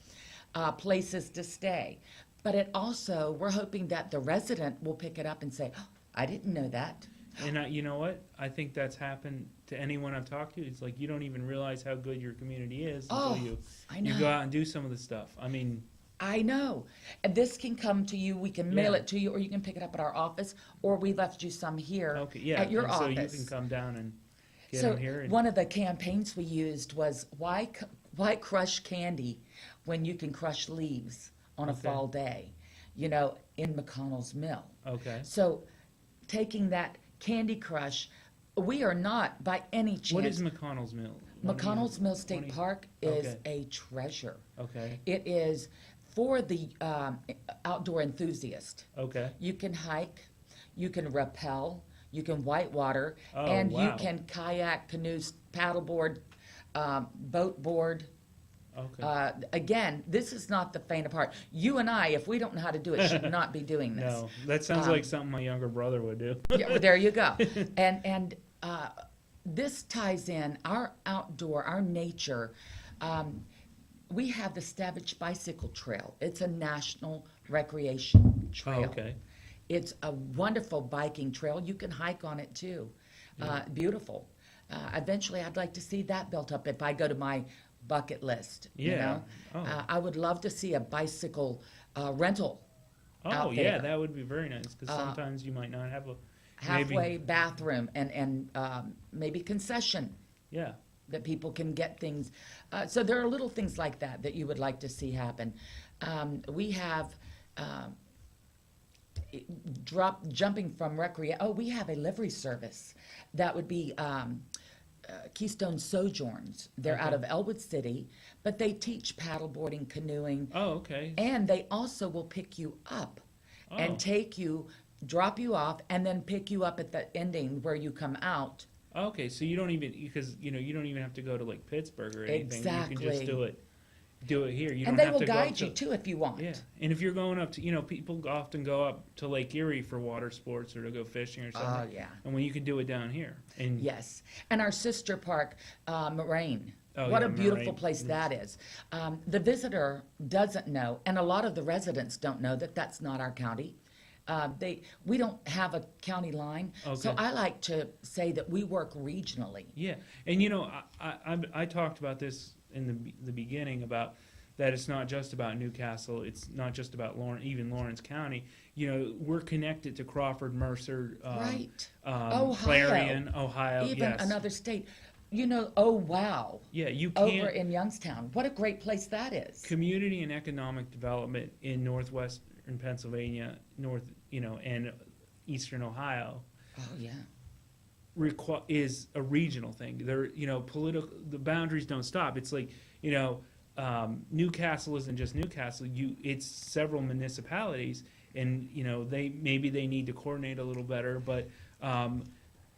places to stay. But it also, we're hoping that the resident will pick it up and say, oh, I didn't know that. And you know what? I think that's happened to anyone I've talked to. It's like you don't even realize how good your community is Oh, until I you know. go out and do some of the stuff. I mean, I know. And this can come to you, we can mail Yeah. it to you, or you can pick it up at our office, or we left you some here okay, yeah. at your and office. So you can come down and get So them here. And, one of the campaigns we used was why crush candy when you can crush leaves on a Okay. fall day, in McConnell's Mill. okay. So taking that Candy Crush, we are not by any chance. What is McConnell's Mill? McConnell's Mill State Park is Okay. a treasure. Okay. It is for the outdoor enthusiast. Okay. You can hike, you can rappel, you can whitewater, Oh, and you wow. can kayak, canoe, paddleboard, boat board. Okay. Again, this is not the faint of heart. You and I, if we don't know how to do it, should not be doing this. No, that sounds like something my younger brother would do. Yeah, well, there you go. And this ties in our outdoor, our nature. We have the Stavish Bicycle Trail. It's a national recreation trail. Oh, okay. It's a wonderful biking trail. You can hike on it too. Beautiful. Eventually, I'd like to see that built up if I go to my bucket list. You Yeah. know? Oh. I would love to see a bicycle rental. Oh, out yeah, there. that would be very nice because sometimes you might not have a Halfway bathroom and maybe concession Yeah. that people can get things. So there are little things like that that you would like to see happen. We have jumping from we have a livery service that would be Keystone Sojourns. They're out of Elwood City, but they teach paddleboarding, canoeing, Oh, okay. and they also will pick you up Oh. and take you, drop you off, and then pick you up at the ending where you come out. Okay, so you don't even because you don't even have to go to like Pittsburgh or anything. Exactly. You can just do it here. You And don't they have will to go guide up you to, too if you want. Yeah, and if you're going up to people often go up to Lake Erie for water sports or to go fishing or something. Oh, yeah. And when you can do it down here. And Yes. And our sister park, Moraine. Oh, What yeah, a beautiful Moraine. place that is. The visitor doesn't know, and a lot of the residents don't know that that's not our county. We don't have a county line, so Okay. I like to say that we work regionally. Yeah, and I talked about this in the beginning about that it's not just about Newcastle, it's not just about Lawrence County. We're connected to Crawford, Mercer, Right. Clarion, Ohio. Even yes. another state. Oh wow, Yeah, you over can't. in Youngstown. What a great place that is. Community and economic development in northwestern Pennsylvania, and eastern Ohio Oh yeah. is a regional thing. The boundaries don't stop. It's like, Newcastle isn't just Newcastle. It's several municipalities, and they need to coordinate a little better. But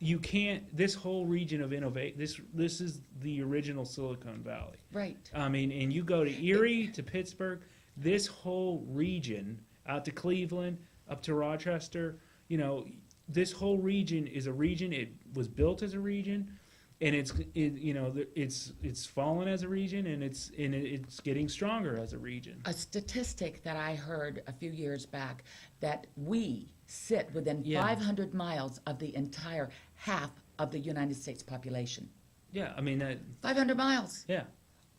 you can't. This whole region of innovate. This is the original Silicon Valley. Right. I mean, and you go to Erie, to Pittsburgh, this whole region, out to Cleveland, up to Rochester. You know, this whole region is a region. It was built as a region, and it's fallen as a region, and it's getting stronger as a region. A statistic that I heard a few years back, that we sit within 500 miles of the entire half of the United States population. Yeah, I mean 500 miles. Yeah.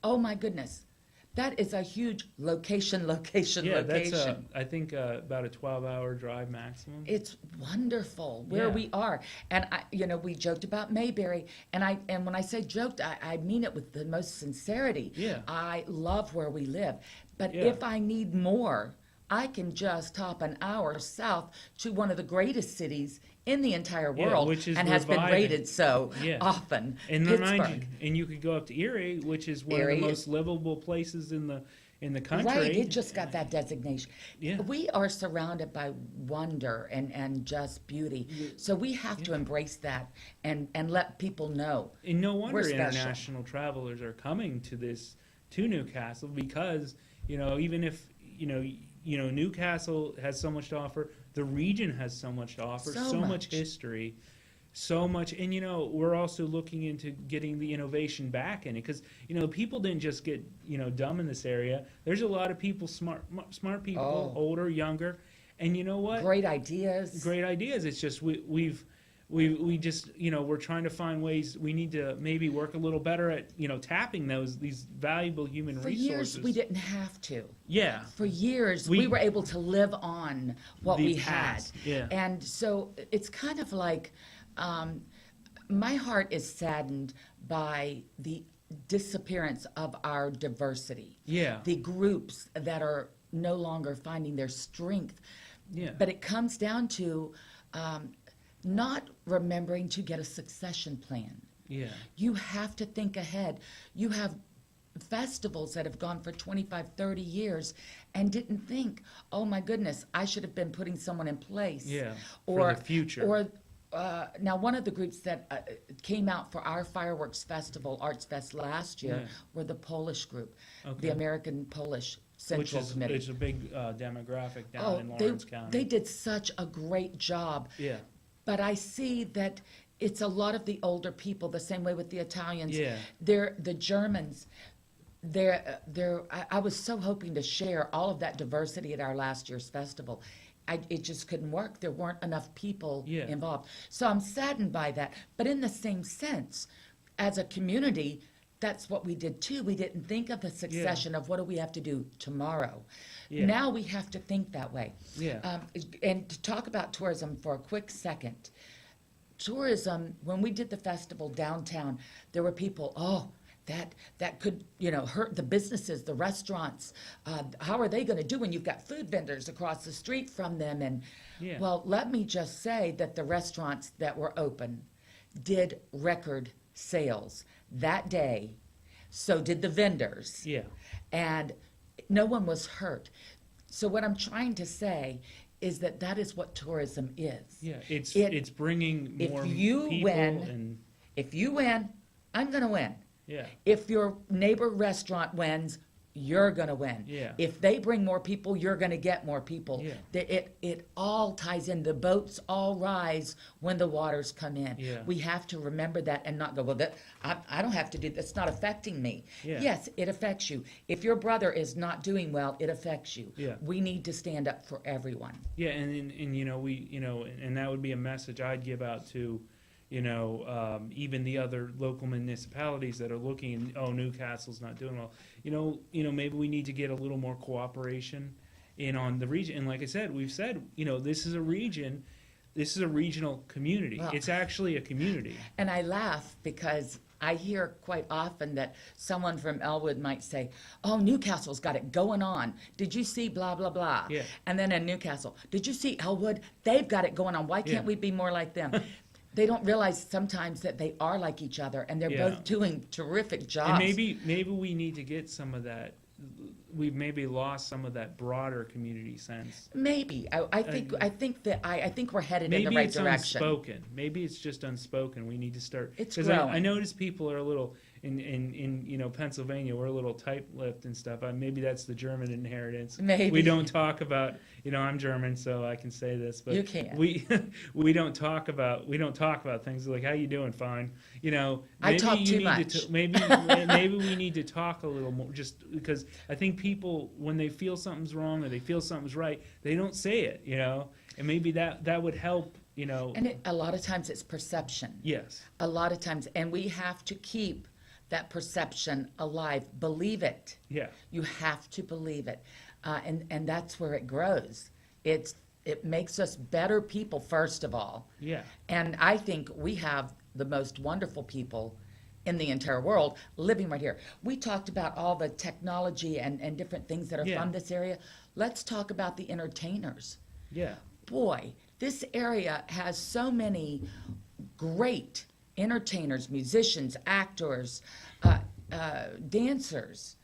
Oh my goodness. That is a huge location. Yeah, that's I think about a 12-hour drive maximum. It's wonderful where we are, and we joked about Mayberry, and when I say joked, I mean it with the most sincerity. Yeah. I love where we live, but if I need more, I can just hop an hour south to one of the greatest cities in the entire world, which is and has been reviving. rated so often. And Pittsburgh. and you could go up to Erie, which is one of the most livable places in the country. Right, it just got that designation. Yeah. We are surrounded by wonder and just beauty, so we have to embrace that and let people know. And no wonder we're special. international travelers are coming to Newcastle, because even if Newcastle has so much to offer, the region has so much to offer, so much history, so much. And we're also looking into getting the innovation back in it, because people didn't just get dumb in this area. There's a lot of people, smart people, older, younger, and you know what? Great ideas. It's just we just we're trying to find ways. We need to maybe work a little better at tapping these valuable human resources. For years we didn't have to. Yeah. For years we were able to live on what we had. Yeah. And so it's kind of like my heart is saddened by the disappearance of our diversity. Yeah. The groups that are no longer finding their strength. Yeah. But it comes down to not remembering to get a succession plan. Yeah. You have to think ahead. You have festivals that have gone for 25, 30 years and didn't think, oh my goodness, I should have been putting someone in place. Yeah, or for the future. Or now one of the groups that came out for our fireworks festival, Arts Fest last year, were the Polish group, the American Polish Central Committee. Which is a big demographic down in Lawrence County. They did such a great job. Yeah. But I see that it's a lot of the older people, the same way with the Italians. Yeah. The Germans. I was so hoping to share all of that diversity at our last year's festival. It just couldn't work. There weren't enough people involved. So I'm saddened by that. But in the same sense, as a community, that's what we did too. We didn't think of the succession of what do we have to do tomorrow. Yeah. Now we have to think that way. Yeah. And to talk about tourism for a quick second, tourism, when we did the festival downtown, there were people, that could, hurt the businesses, the restaurants. How are they going to do when you've got food vendors across the street from them? And well, let me just say that the restaurants that were open did record sales that day. So did the vendors. Yeah. And no one was hurt. So what I'm trying to say is that is what tourism is. Yeah, it's bringing more people. If you win, I'm going to win. Yeah. If your neighbor restaurant wins, you're going to win. Yeah. If they bring more people, you're going to get more people. Yeah. It all ties in. The boats all rise when the waters come in. Yeah. We have to remember that and not go, well, I don't have to do that's not affecting me. Yeah. Yes, it affects you. If your brother is not doing well, it affects you. Yeah. We need to stand up for everyone. Yeah, and and that would be a message I'd give out to even the other local municipalities that are looking, Newcastle's not doing well. Maybe we need to get a little more cooperation in on the region. And like I said, we've said, this is a region, this is a regional community. Well, it's actually a community. And I laugh because I hear quite often that someone from Elwood might say, oh, Newcastle's got it going on. Did you see blah, blah, blah? Yeah. And then in Newcastle, did you see Elwood? They've got it going on. Why can't we be more like them? They don't realize sometimes that they are like each other, and they're both doing terrific jobs. And maybe we need to get some of that, we've maybe lost some of that broader community sense. Maybe. I think we're headed in the Maybe right it's direction. unspoken. Maybe it's just unspoken. We need to start. It's Because growing. I notice people are a little in Pennsylvania. We're a little tight-lipped and stuff. Maybe that's the German inheritance. Maybe. We don't talk about. I'm German, so I can say this. But You can. We don't talk about things like, how you doing? Fine. I talk too need much. maybe we need to talk a little more. Just because I think people, when they feel something's wrong or they feel something's right, they don't say it. And maybe that would help. And a lot of times it's perception. Yes. A lot of times, and we have to keep that perception alive. Believe it. Yeah. You have to believe it, and that's where it grows. It makes us better people, first of all. Yeah. And I think we have the most wonderful people in the entire world living right here. We talked about all the technology and different things that are Yeah. from this area. Let's talk about the entertainers. Yeah. Boy, this area has so many great entertainers, musicians, actors, dancers.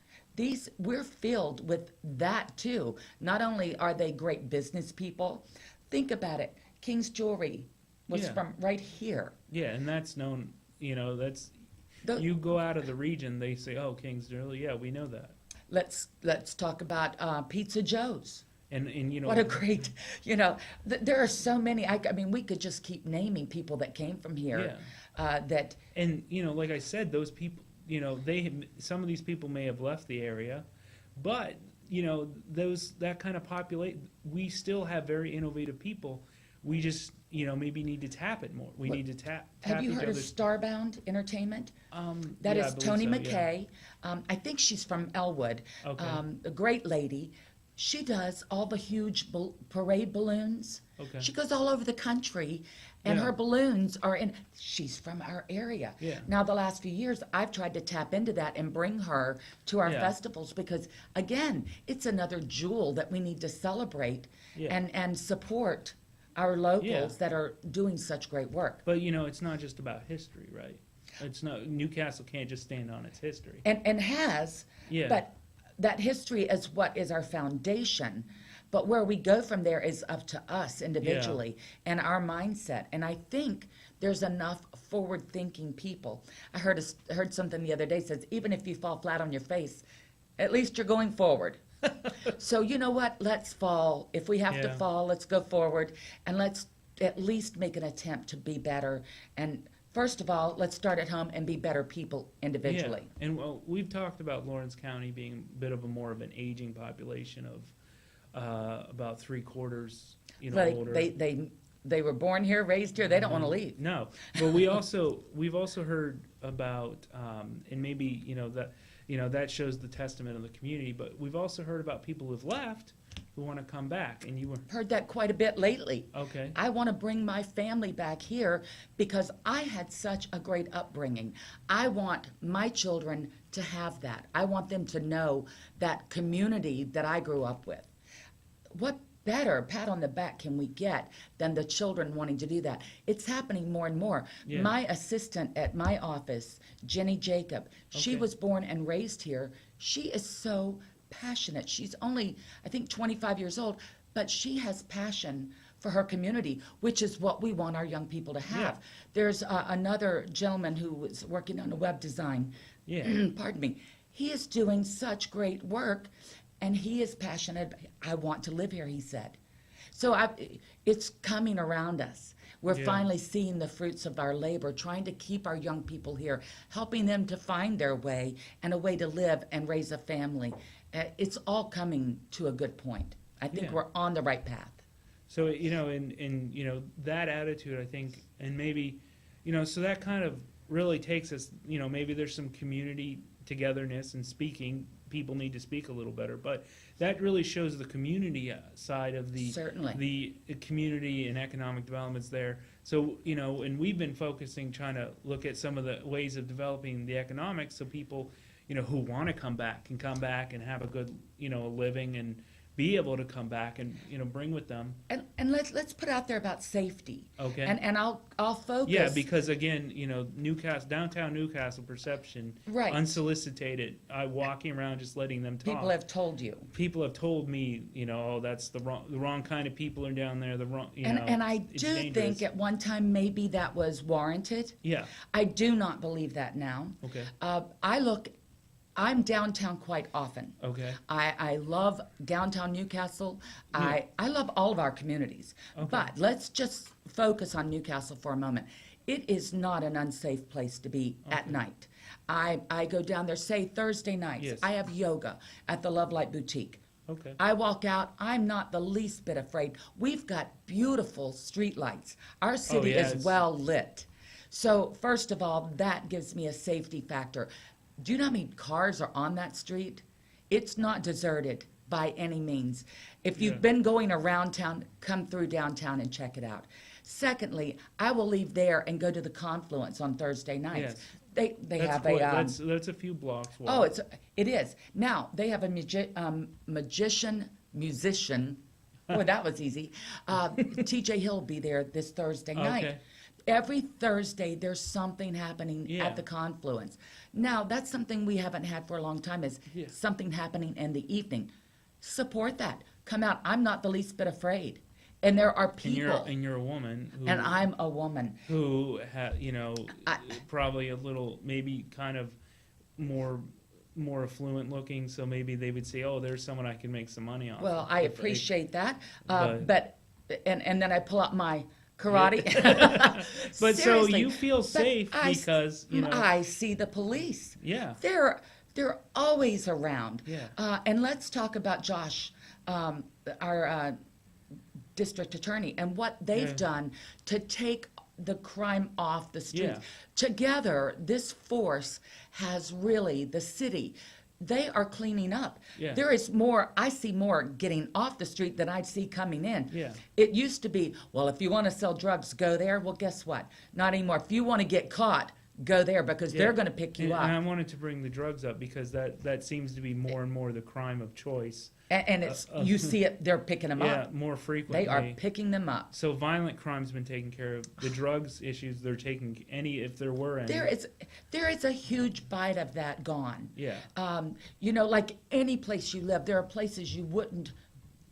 We're filled with that too. Not only are they great business people, think about it. King's Jewelry was Yeah. from right here. Yeah, and that's known. That's you go out of the region, they say, "Oh, King's Jewelry." Yeah, we know that. Let's talk about Pizza Joe's. And What a great, there are so many. I mean, we could just keep naming people that came from here. That And like I said, those people, some of these people may have left the area, but that kind of we still have very innovative people. We just maybe need to tap it more. We need to tap. Have you each heard of other's- Starbound Entertainment? That yeah, I is believe Tony so, McKay. I think she's from Elwood. Okay. A great lady. She does all the huge parade balloons. Okay. She goes all over the country, and Yeah. her balloons are in. She's from our area. Yeah. Now, the last few years, I've tried to tap into that and bring her to our Yeah. festivals because, again, it's another jewel that we need to celebrate Yeah. and support our locals Yeah. that are doing such great work. But it's not just about history, right? It's not. Newcastle can't just stand on its history. And has, Yeah. but that history is what is our foundation. But where we go from there is up to us individually and our mindset. And I think there's enough forward-thinking people. I heard something the other day says, even if you fall flat on your face, at least you're going forward. So you know what? Let's fall. If we have to Yeah. fall, let's go forward and let's at least make an attempt to be better. And first of all, let's start at home and be better people individually. Yeah. And we've talked about Lawrence County being a bit of more of an aging population of about 3/4, older. They were born here, raised here. They don't want to leave. No, but we've also heard about, and maybe that shows the testament of the community. But we've also heard about people who've left who want to come back, and you were Heard that quite a bit lately. okay. I want to bring my family back here because I had such a great upbringing. I want my children to have that. I want them to know that community that I grew up with. What better pat on the back can we get than the children wanting to do that? It's happening more and more. Yeah. My assistant at my office, Jenny Jacob, she Okay. was born and raised here. She is so passionate. She's only, I think, 25 years old, but she has passion for her community, which is what we want our young people to have. Yeah. There's another gentleman who was working on a web design. Yeah. Pardon me. He is doing such great work, and he is passionate. I want to live here, he said. So it's coming around us. We're Yeah. finally seeing the fruits of our labor, trying to keep our young people here, helping them to find their way and a way to live and raise a family. It's all coming to a good point. I think Yeah. we're on the right path. So in that attitude, I think, and maybe, so that kind of really takes us. Maybe there's some community togetherness and speaking. People need to speak a little better, but that really shows the community side of Certainly. the community and economic developments there. So and we've been trying to look at some of the ways of developing the economics, so people who want to come back can come back and have a good living and be able to come back and bring with them. And let's put out there about safety. Okay. And I'll focus. Yeah, because again, downtown Newcastle perception, Right. Unsolicited. Walking around just letting them talk. People have told you. People have told me, oh, that's the wrong kind of people are down there. The wrong, And I it's do dangerous. think at one time maybe that was warranted. Yeah. I do not believe that now. Okay. I'm downtown quite often. Okay. I love downtown Newcastle. I love all of our communities. Okay. But let's just focus on Newcastle for a moment. It is not an unsafe place to be at night. I go down there, say Thursday nights. Yes. I have yoga at the Love Light Boutique. Okay. I walk out, I'm not the least bit afraid. We've got beautiful street lights. Our city yeah, is it's- well lit. So first of all, that gives me a safety factor. Do you know how many cars are on that street? It's not deserted by any means. If you've been going around town, come through downtown and check it out. Secondly, I will leave there and go to the Confluence on Thursday nights. Yes. They That's have quite- a that's a few blocks. oh, wide. it is. Now they have a musician. Boy, that was easy. TJ Hill will be there this Thursday night. Okay. Every Thursday, there's something happening Yeah. at the Confluence. Now, that's something we haven't had for a long time, is Yeah. something happening in the evening. Support that. Come out. I'm not the least bit afraid. And there are people. And you're a woman. Who, And I'm a woman. who probably a little, maybe kind of more affluent looking, so maybe they would say, oh, there's someone I can make some money off. Well, I If appreciate that. but- But then I pull out my karate. But so Seriously. you feel But safe because, I see the police. yeah. They're always around. Yeah. And let's talk about Josh, our district attorney, and what they've Yeah. done to take the crime off the streets. Yeah. Together, this force has really, the city, they are cleaning up. Yeah. There is more, I see more getting off the street than I see coming in. Yeah. It used to be, well, if you want to sell drugs, go there. Well, guess what? Not anymore. If you want to get caught, go there, because they're going to pick you and, up. And I wanted to bring the drugs up because that seems to be more and more the crime of choice. And it's, you see it, they're picking them Yeah, up. more frequently. They are picking them up. So violent crime's been taken care of. The drugs issues, they're taking any, if there were any. There is a huge bite of that gone. Yeah. Like any place you live, there are places you wouldn't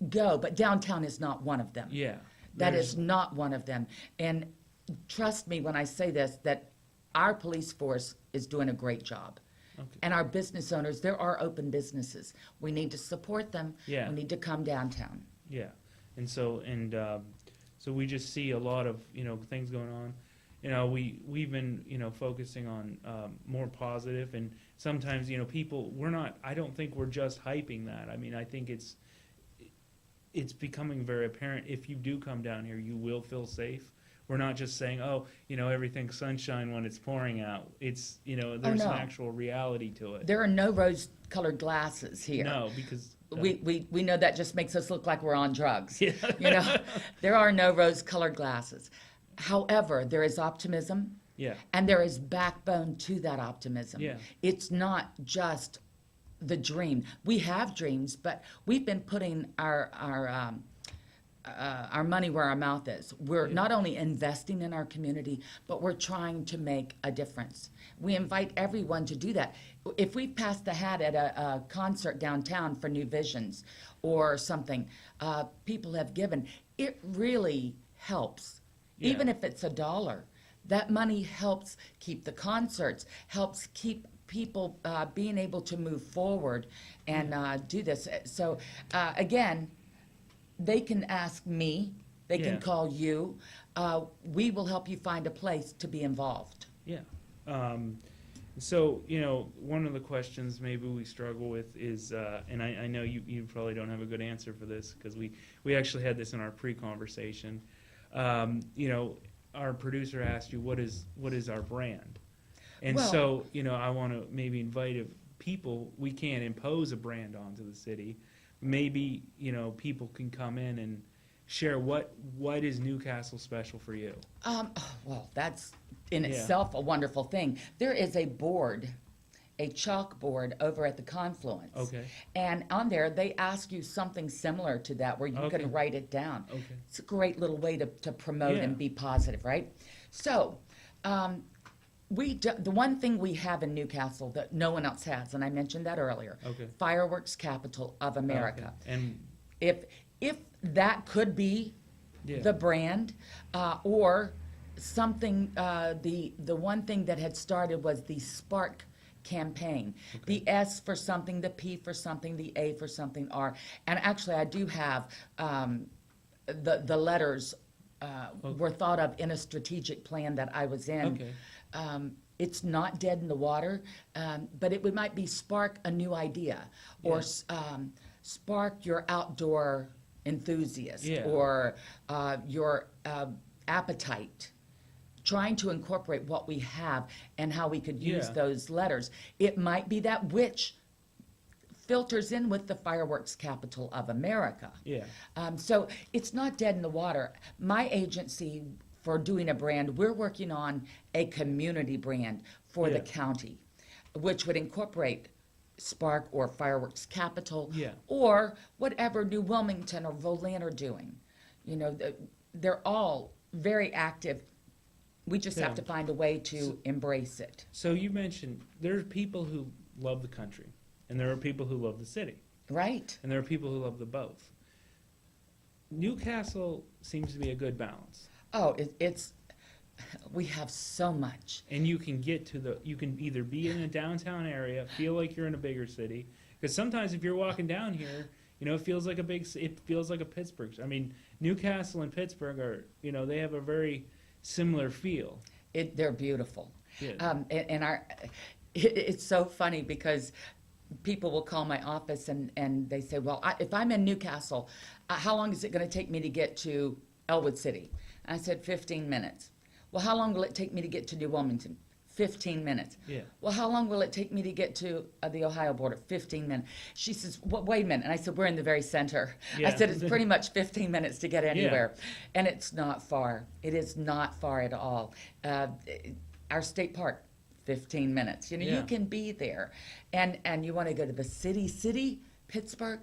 go, but downtown is not one of them. Yeah. That There's- is not one of them. And trust me when I say this, that our police force is doing a great job. Okay. And our business owners, there are open businesses. We need to support them. Yeah. We need to come downtown. Yeah, and so we just see a lot of things going on. We've been focusing on more positive, and sometimes people, I don't think we're just hyping that. I mean, I think it's becoming very apparent. If you do come down here, you will feel safe. We're not just saying, oh, everything's sunshine when it's pouring out. It's there's no. an actual reality to it. There are no rose-colored glasses here. No, because We know that just makes us look like we're on drugs. Yeah. There are no rose-colored glasses. However, there is optimism. Yeah. And there is backbone to that optimism. Yeah. It's not just the dream. We have dreams, but we've been putting our money where our mouth is. We're not only investing in our community, but we're trying to make a difference. We invite everyone to do that. If we pass the hat at a concert downtown for New Visions or something, people have given. It really helps, Yeah. even if it's $1. That money helps keep the concerts, helps keep people being able to move forward and do this. So again, they can ask me, they Yeah. can call you. We will help you find a place to be involved. Yeah. So, one of the questions maybe we struggle with is, and I know you probably don't have a good answer for this because we actually had this in our pre-conversation. Our producer asked you, what is our brand? And Well- so, I want to maybe invite people, we can't impose a brand onto the city. Maybe, people can come in and share what is Newcastle special for you? Well, that's in Yeah. itself a wonderful thing. There is a board a chalkboard over at the confluence. Okay. And on there, they ask you something similar to that where you Okay. can write it down. Okay. It's a great little way to promote Yeah. and be positive, right? So, the one thing we have in Newcastle that no one else has, and I mentioned that earlier, Okay. fireworks capital of America. Okay. And If that could be yeah. the brand, or something, the one thing that had started was the Spark campaign. Okay. The S for something, the P for something, the A for something, R. And actually, I do have the letters were thought of in a strategic plan that I was in. Okay. It's not dead in the water, but it might be spark a new idea, or spark your outdoor enthusiast, Yeah. or your appetite. Trying to incorporate what we have and how we could use Yeah. those letters. It might be that which filters in with the fireworks capital of America. Yeah. So it's not dead in the water. My agency, for doing a brand, we're working on a community brand for the Yeah. county, which would incorporate Spark or Fireworks Capital, Yeah. or whatever New Wilmington or Volin are doing. You know, they're all very active. We just have Yeah. to find a way to embrace it. So you mentioned there are people who love the country, and there are people who love the city, Right. and there are people who love the both. Newcastle seems to be a good balance, Oh, it's, we have so much. and you can get to you can either be in a downtown area, feel like you're in a bigger city, because sometimes if you're walking down here, you know, it feels like a Pittsburgh. I mean, Newcastle and Pittsburgh are, you know, they have a very similar feel. They're beautiful. Yeah. It's so funny because people will call my office and they say, well, if I'm in Newcastle, how long is it going to take me to get to Elwood City? And I said, 15 minutes. Well, how long will it take me to get to New Wilmington? 15 minutes. Yeah. Well, how long will it take me to get to the Ohio border? 15 minutes. She says, well, wait a minute. And I said, we're in the very center. Yeah. I said, it's pretty much 15 minutes to get anywhere. And it's not far. It is not far at all. Our state park, 15 minutes. You know, Yeah. you can be there. And you want to go to the city, Pittsburgh,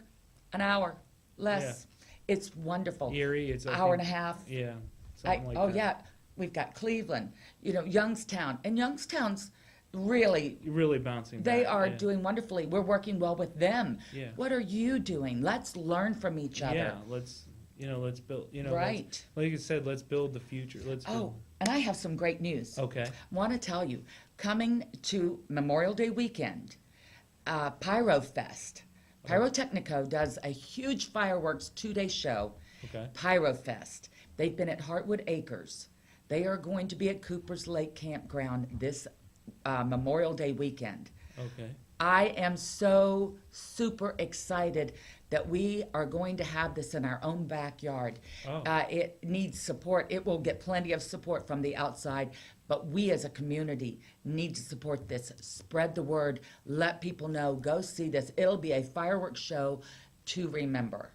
an hour, less. It's wonderful. Erie, it's hour and a half. Yeah. Something like that. Yeah. We've got Cleveland, you know, Youngstown. And Youngstown's really, Really bouncing back. they are yeah. doing wonderfully. We're working well with them. Yeah. What are you doing? Let's learn from each other. Yeah, let's build, you know, Right. like you said, let's build the future. Let's Oh, build. and I have some great news. Okay. Want to tell you, coming to Memorial Day weekend, Pyro Fest. Pyrotechnico does a huge fireworks 2-day show. Okay. Pyro Fest. They've been at Heartwood Acres. They are going to be at Cooper's Lake Campground this Memorial Day weekend. Okay. I am so super excited that we are going to have this in our own backyard. Oh. It needs support. It will get plenty of support from the outside, but we as a community need to support this. Spread the word. Let people know. Go see this. It'll be a fireworks show to remember.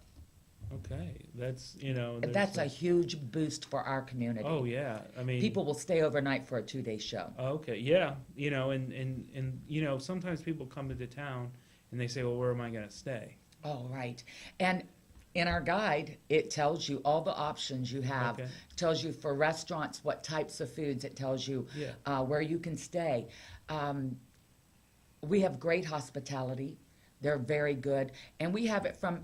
Okay. That's, you know. That's a huge boost for our community. Oh, yeah. I mean. People will stay overnight for a 2-day show. Okay. Yeah. You know, and you know, sometimes people come into town and they say, well, where am I going to stay? Oh, right. And in our guide, it tells you all the options you have. Okay. It tells you for restaurants what types of foods. It tells you Yeah. where you can stay. We have great hospitality. They're very good. And we have it from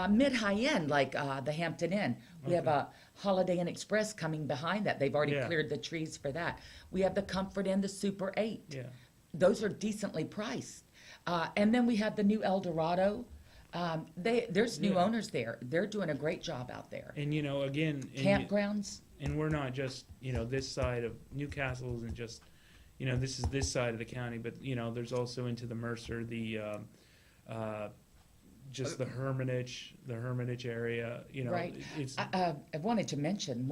mid-high end, like the Hampton Inn. We have a Holiday Inn Express coming behind that. They've already Yeah. cleared the trees for that. We have the Comfort Inn, the Super 8. Yeah. Those are decently priced. And then we have the new El Dorado. There's new Yeah. owners there. They're doing a great job out there. And, you know, again. Campgrounds. And we're not just, you know, this side of Newcastle isn't just, you know, this is this side of the county, but, you know, there's also into the Mercer, just the Hermitage area, you know. Right. It's, I wanted to mention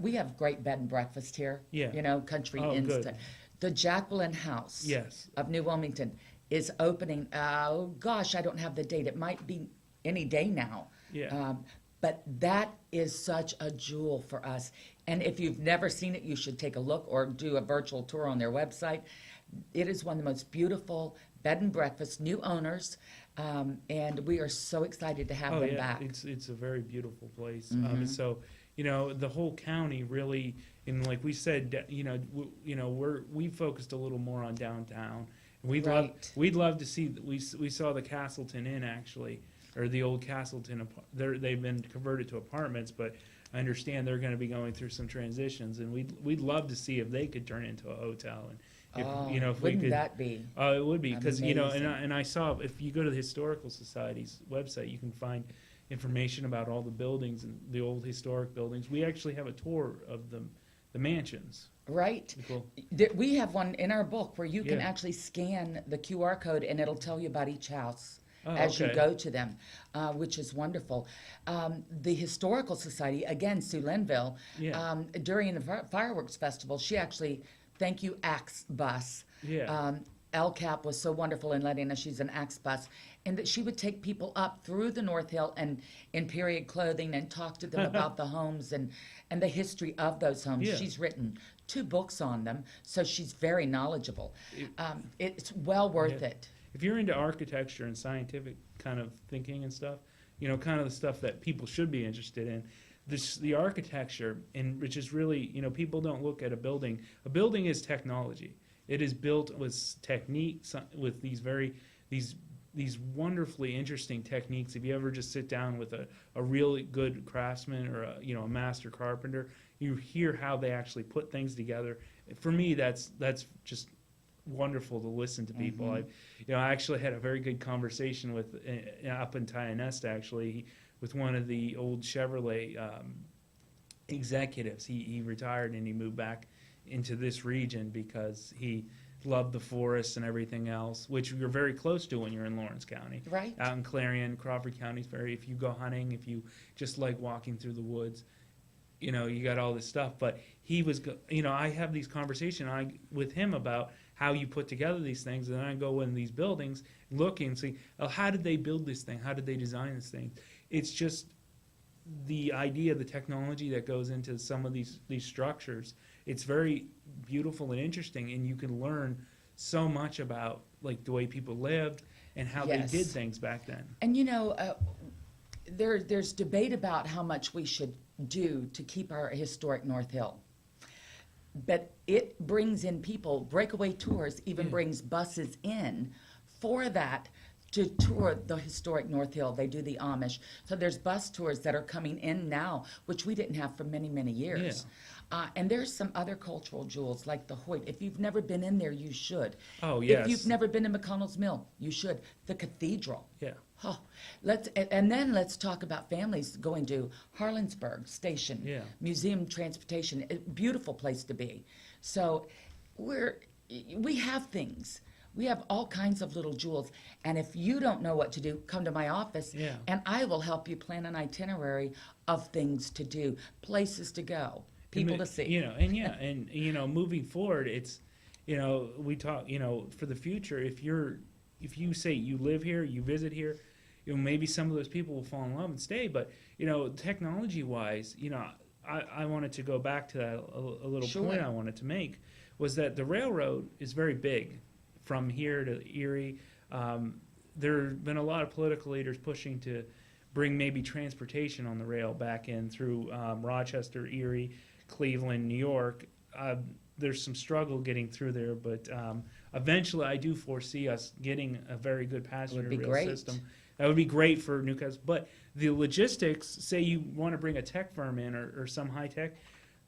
we have great bed and breakfast here. Yeah. You know, Country Oh, Inns. good. The Jacqueline House. Yes. Of New Wilmington is opening. Oh gosh, I don't have the date. It might be any day now. Yeah. But that is such a jewel for us. And if you've never seen it, you should take a look or do a virtual tour on their website. It is one of the most beautiful bed and breakfast, new owners, and we are so excited to have them back. It's a very beautiful place. So, the whole county really, and like we said, we focused a little more on downtown. We'd love to see. We saw the Castleton Inn actually, or the old Castleton. They've been converted to apartments, but I understand they're going to be going through some transitions, and we'd love to see if they could turn into a hotel. And if we wouldn't could, that be? it would be, because amazing. and I saw, if you go to the Historical Society's website, you can find information about all the buildings and the old historic buildings. We actually have a tour of the mansions. Right. Cool. We have one in our book where you can Yeah. actually scan the QR code and it'll tell you about each house Oh, as you okay. go to them, which is wonderful. The Historical Society, again, Sue Linville, Yeah. during the fireworks festival, she actually, thank you, Axe Bus. Yeah. LCAP was so wonderful in letting us use an Axe Bus, and that she would take people up through the North Hill and in period clothing and talk to them about the homes and the history of those homes. Yeah. She's written 2 books on them, so she's very knowledgeable. It's well worth Yeah. it. If you're into architecture and scientific kind of thinking and stuff, kind of the stuff that people should be interested in, the architecture, and which is really, people don't look at a building. A building is technology. It is built with techniques, with these wonderfully interesting techniques. If you ever just sit down with a really good craftsman or a master carpenter, you hear how they actually put things together. For me, that's just wonderful to listen to people. I actually had a very good conversation with up in Tionesta, actually, with one of the old Chevrolet executives. He retired and he moved back into this region because he loved the forests and everything else, which you're very close to when you're in Lawrence County. Right. Out in Clarion, Crawford County is if you go hunting, if you just like walking through the woods, you got all this stuff. But he was, I have these conversations with him about how you put together these things, and then I go in these buildings, look and see, how did they build this thing? How did they design this thing? It's just the idea, the technology that goes into some of these structures. It's very beautiful and interesting, and you can learn so much about like the way people lived and how Yes. they did things back then. And there's debate about how much we should do to keep our historic North Hill. But it brings in people, breakaway tours even brings buses in for that to tour the historic North Hill. They do the Amish. So there's bus tours that are coming in now, which we didn't have for many, many years. And there's some other cultural jewels like the Hoyt. If you've never been in there, you should. Oh, yes. If you've never been to McConnell's Mill, you should. The cathedral. Yeah. Oh, let's talk about families going to Harlansburg Station, Yeah. Museum Transportation, a beautiful place to be. So we have things. We have all kinds of little jewels. And if you don't know what to do, come to my office Yeah. and I will help you plan an itinerary of things to do, places to go, people to see. Moving forward, it's, we talk, for the future, if you say you live here, you visit here, maybe some of those people will fall in love and stay. But, technology-wise, I wanted to go back to that a little Sure. point I wanted to make, was that the railroad is very big from here to Erie. There have been a lot of political leaders pushing to bring maybe transportation on the rail back in through Rochester, Erie, Cleveland, New York. There's some struggle getting through there, but eventually I do foresee us getting a very good passenger be rail great. system. That would be great for Newcastle. But the logistics, say you want to bring a tech firm in or some high tech,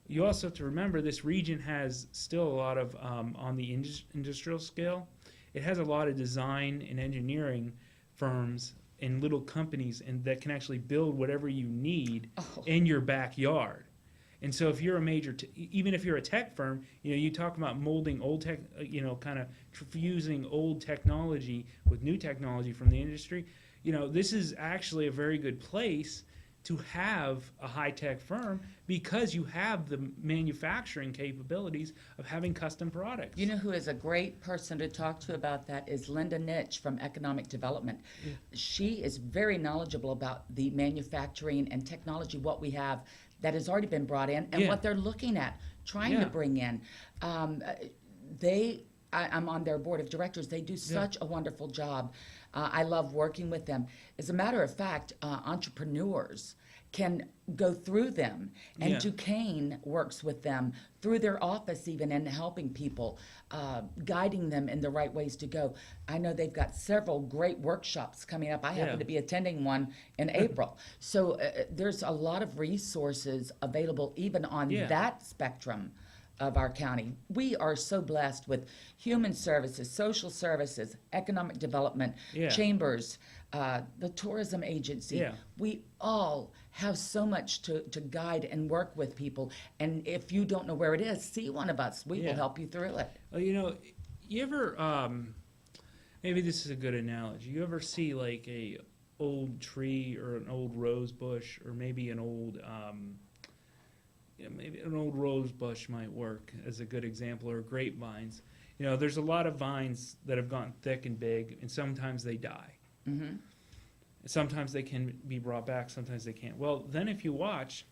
you also have to remember this region has still a lot of, on the industrial scale, it has a lot of design and engineering firms and little companies that can actually build whatever you need in your backyard. And so if you're a major, even if you're a tech firm, you talk about molding old tech, kind of fusing old technology with new technology from the industry. This is actually a very good place to have a high-tech firm because you have the manufacturing capabilities of having custom products. You know who is a great person to talk to about that is Linda Nitch from Economic Development. Yeah. She is very knowledgeable about the manufacturing and technology, what we have that has already been brought in and Yeah. what they're looking at, trying Yeah. to bring in. They I'm on their board of directors. They do such a wonderful job. I love working with them. As a matter of fact, entrepreneurs can go through them, and Duquesne works with them through their office even in helping people, guiding them in the right ways to go. I know they've got several great workshops coming up. I happen to be attending one in April. So there's a lot of resources available even on that spectrum of our county. We are so blessed with human services, social services, economic development, chambers, the tourism agency. We all have so much to guide and work with people. And if you don't know where it is, see one of us. We will help you through it. Well, you know, you ever, maybe this is a good analogy. You ever see like a old tree or an old rose bush, or maybe an old, maybe an old rose bush might work as a good example, or grapevines. You know, there's a lot of vines that have gotten thick and big, and sometimes they die. Mm-hmm. Sometimes they can be brought back, sometimes they can't. Well, then if you watch,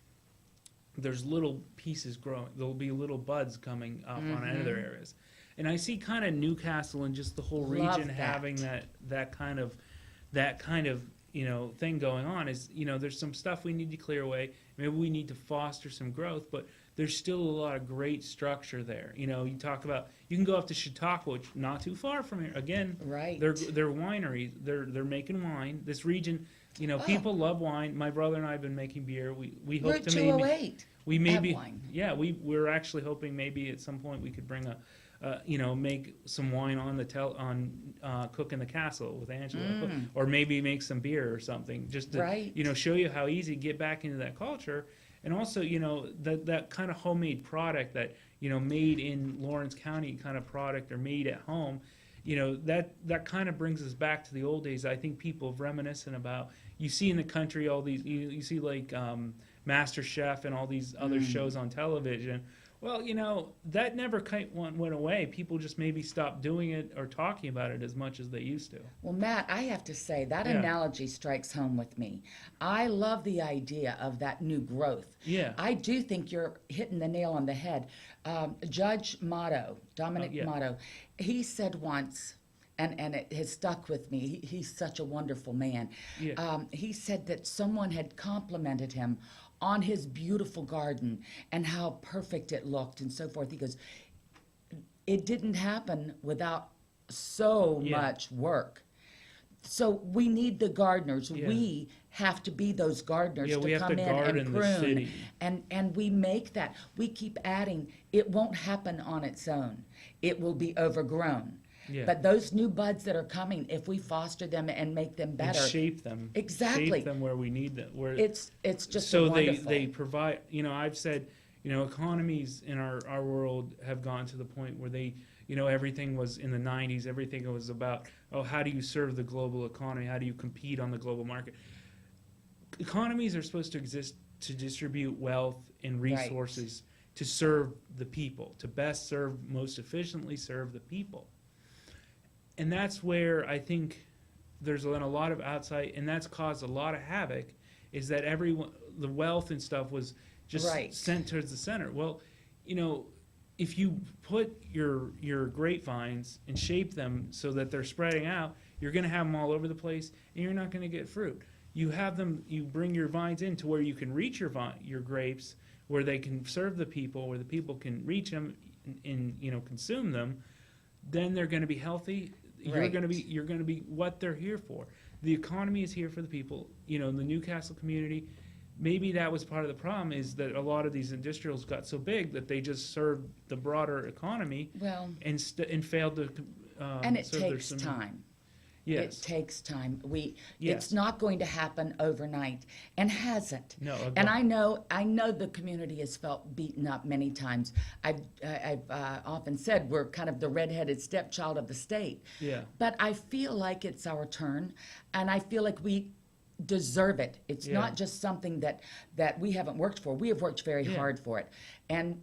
there's little pieces growing. There'll be little buds coming up on other areas. And I see kind of Newcastle and just the whole region having that kind of you know, thing going on. Is, you know, there's some stuff we need to clear away. Maybe we need to foster some growth, but there's still a lot of great structure there. You know, you talk about, you can go up to Chautauqua, which not too far from here. Again, they're wineries. They're making wine. This region, you know, people love wine. My brother and I have been making beer. We hope to maybe we're actually hoping maybe at some point we could bring you know, make some wine on the Cook in the Castle with Angela, or maybe make some beer or something, just to you know, show you how easy to get back into that culture. And also, you know, that kind of homemade product, that, you know, made in Lawrence County kind of product, or made at home, you know, that kind of brings us back to the old days. I think people have reminiscent about, you see in the country all these, you see like Master Chef and all these other shows on television. Well, you know, that never went away. People just maybe stopped doing it or talking about it as much as they used to. Well, Matt, I have to say, that analogy strikes home with me. I love the idea of that new growth. Yeah. I do think you're hitting the nail on the head. Judge Motto, Dominic Motto, he said once, and it has stuck with me, he's such a wonderful man. He said that someone had complimented him on his beautiful garden and how perfect it looked and so forth. He goes, it didn't happen without so much work. So we need the gardeners. We have to be those gardeners to come in and prune. And we make that. We keep adding. It won't happen on its own. It will be overgrown. But those new buds that are coming, if we foster them and make them better, and shape them, shape them where we need them. Where it's just so wonderful. they provide. You know, I've said, you know, economies in our world have gone to the point where they, you know, everything was in the 90s. Everything was about, oh, how do you serve the global economy? How do you compete on the global market? Economies are supposed to exist to distribute wealth and resources to serve the people, to best serve, most efficiently serve the people. And that's where I think there's been a lot of outside, and that's caused a lot of havoc, is that the wealth and stuff was just sent towards the center. Well, you know, if you put your grapevines and shape them so that they're spreading out, you're going to have them all over the place, and you're not going to get fruit. You have them, you bring your vines in to where you can reach your grapes, where they can serve the people, where the people can reach them and you know, consume them. Then they're going to be healthy. You're going to be what they're here for. The economy is here for the people. You know, in the Newcastle community, maybe that was part of the problem, is that a lot of these industrials got so big that they just served the broader economy and failed to and it takes time. It takes time. It's not going to happen overnight, and hasn't. No. And I know the community has felt beaten up many times. I've often said we're kind of the redheaded stepchild of the state. Yeah. But I feel like it's our turn, and I feel like we deserve it. It's not just something that we haven't worked for. We have worked very hard for it, and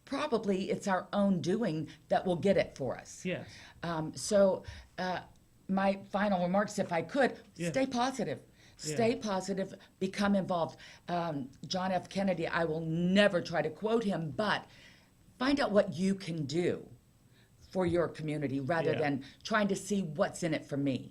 probably it's our own doing that will get it for us. Yes. My final remarks, if I could, stay positive. Stay positive, become involved. John F. Kennedy, I will never try to quote him, but find out what you can do for your community rather than trying to see what's in it for me.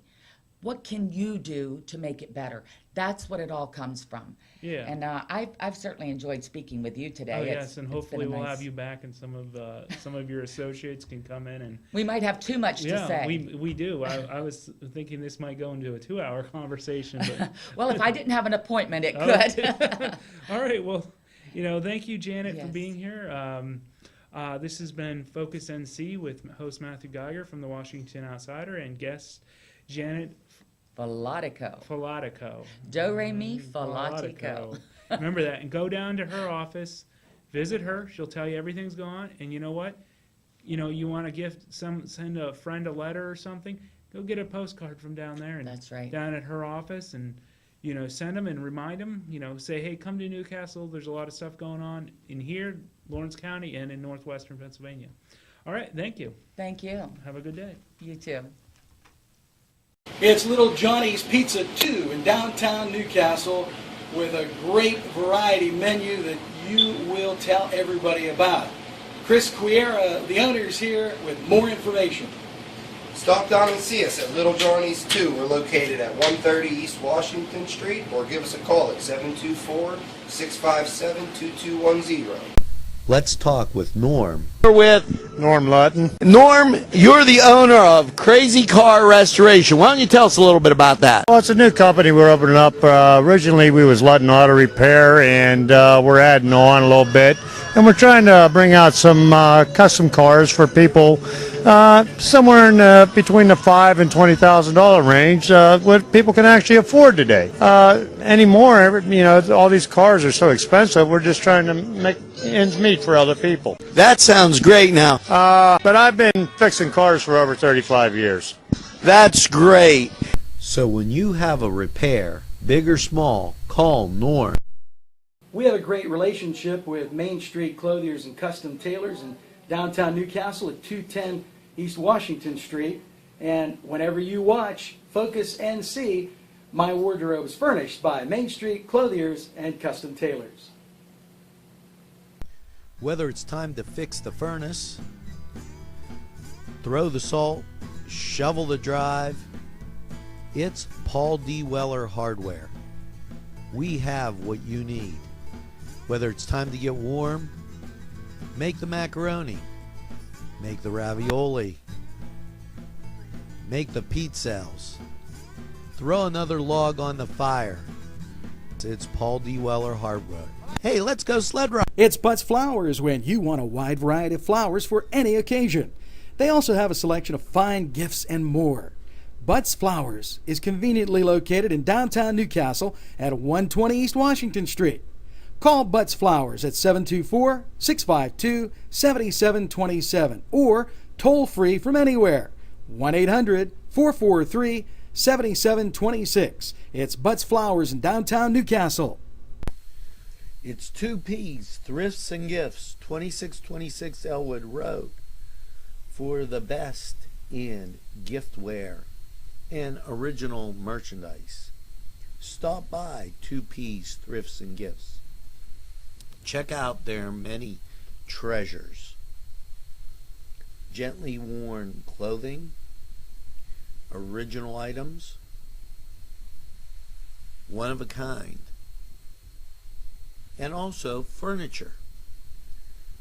What can you do to make it better? That's what it all comes from. Yeah. And I've certainly enjoyed speaking with you today. Oh, yes, and hopefully we'll nice... have you back, and some of your associates can come in and. We might have too much to say. Yeah, we do. I was thinking this might go into a 2-hour conversation, but. Well, if I didn't have an appointment, it could. All right. Well, thank you, Janet, for being here. This has been Focus NC with host Matthew Geiger from the Washington Outsider and guest Janet Falatico. Do, re, mi, Falatico. Remember that. And go down to her office, visit her. She'll tell you everything's going on. And you know what? You want to gift send a friend a letter or something, go get a postcard from down there. And that's right. Down at her office and, send them and remind them, say, hey, come to Newcastle. There's a lot of stuff going on in here, Lawrence County, and in northwestern Pennsylvania. All right. Thank you. Thank you. Have a good day. You too. It's Little Johnny's Pizza 2 in downtown Newcastle with a great variety menu that you will tell everybody about. Chris Quiera, the owner, is here with more information. Stop down and see us at Little Johnny's 2. We're located at 130 East Washington Street, or give us a call at 724-657-2210. Let's talk with Norm. We're with Norm Lutton. Norm, you're the owner of Crazy Car Restoration. Why don't you tell us a little bit about that? Well, it's a new company we're opening up. Originally, we was Lutton Auto Repair, and we're adding on a little bit. And we're trying to bring out some custom cars for people somewhere in between the $5,000 and $20,000 range, what people can actually afford today. Anymore, all these cars are so expensive. We're just trying to make ends meet for other people. That sounds great now. But I've been fixing cars for over 35 years. That's great. So when you have a repair, big or small, call Norm. We have a great relationship with Main Street Clothiers and Custom Tailors in downtown Newcastle at 210 East Washington Street. And whenever you watch Focus NC, my wardrobe is furnished by Main Street Clothiers and Custom Tailors. Whether it's time to fix the furnace, throw the salt, shovel the drive, it's Paul D. Weller Hardware. We have what you need. Whether it's time to get warm, make the macaroni, make the ravioli, make the pizzelles, throw another log on the fire. It's Paul D. Weller Hardware. Hey, let's go sled ride. It's Butts Flowers when you want a wide variety of flowers for any occasion. They also have a selection of fine gifts and more. Butts Flowers is conveniently located in downtown Newcastle at 120 East Washington Street. Call Butts Flowers at 724-652-7727 or toll free from anywhere, 1-800-443-7726. It's Butts Flowers in downtown Newcastle. It's 2P's Thrifts and Gifts, 2626 Elwood Road, for the best in giftware and original merchandise. Stop by 2P's Thrifts and Gifts. Check out their many treasures. Gently worn clothing, original items, one of a kind, and also furniture.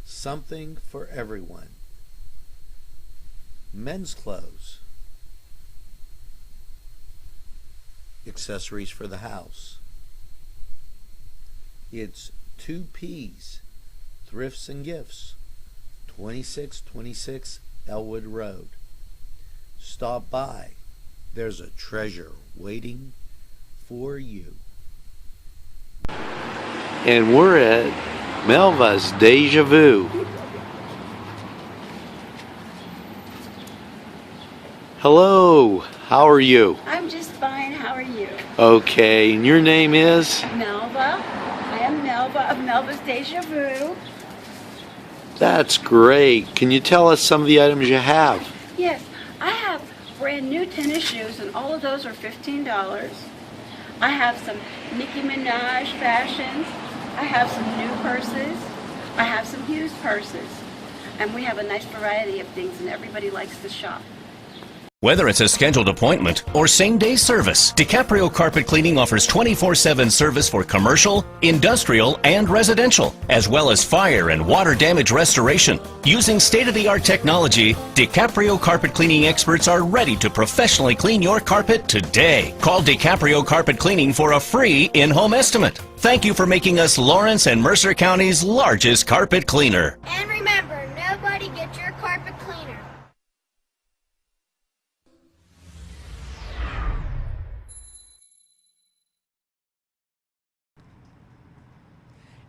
Something for everyone. Men's clothes, accessories for the house. It's 2P's Thrifts and Gifts, 2626 Elwood Road. Stop by. There's a treasure waiting for you. And we're at Melva's Deja Vu. Hello, how are you? I'm just fine, how are you? Okay, and your name is? Melva. I am Melva of Melva's Deja Vu. That's great. Can you tell us some of the items you have? Yes, I have brand new tennis shoes and all of those are $15. I have some Nicki Minaj fashions. I have some new purses. I have some used purses. and we have a nice variety of things, and everybody likes to shop. Whether it's a scheduled appointment or same-day service, DiCaprio Carpet Cleaning offers 24/7 service for commercial, industrial, and residential, as well as fire and water damage restoration. Using state-of-the-art technology, DiCaprio Carpet Cleaning experts are ready to professionally clean your carpet today. Call DiCaprio Carpet Cleaning for a free in-home estimate. Thank you for making us Lawrence and Mercer County's largest carpet cleaner. And remember, nobody gets your carpet cleaner.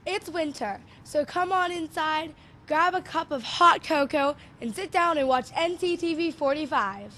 It's winter, so come on inside, grab a cup of hot cocoa, and sit down and watch NCTV 45.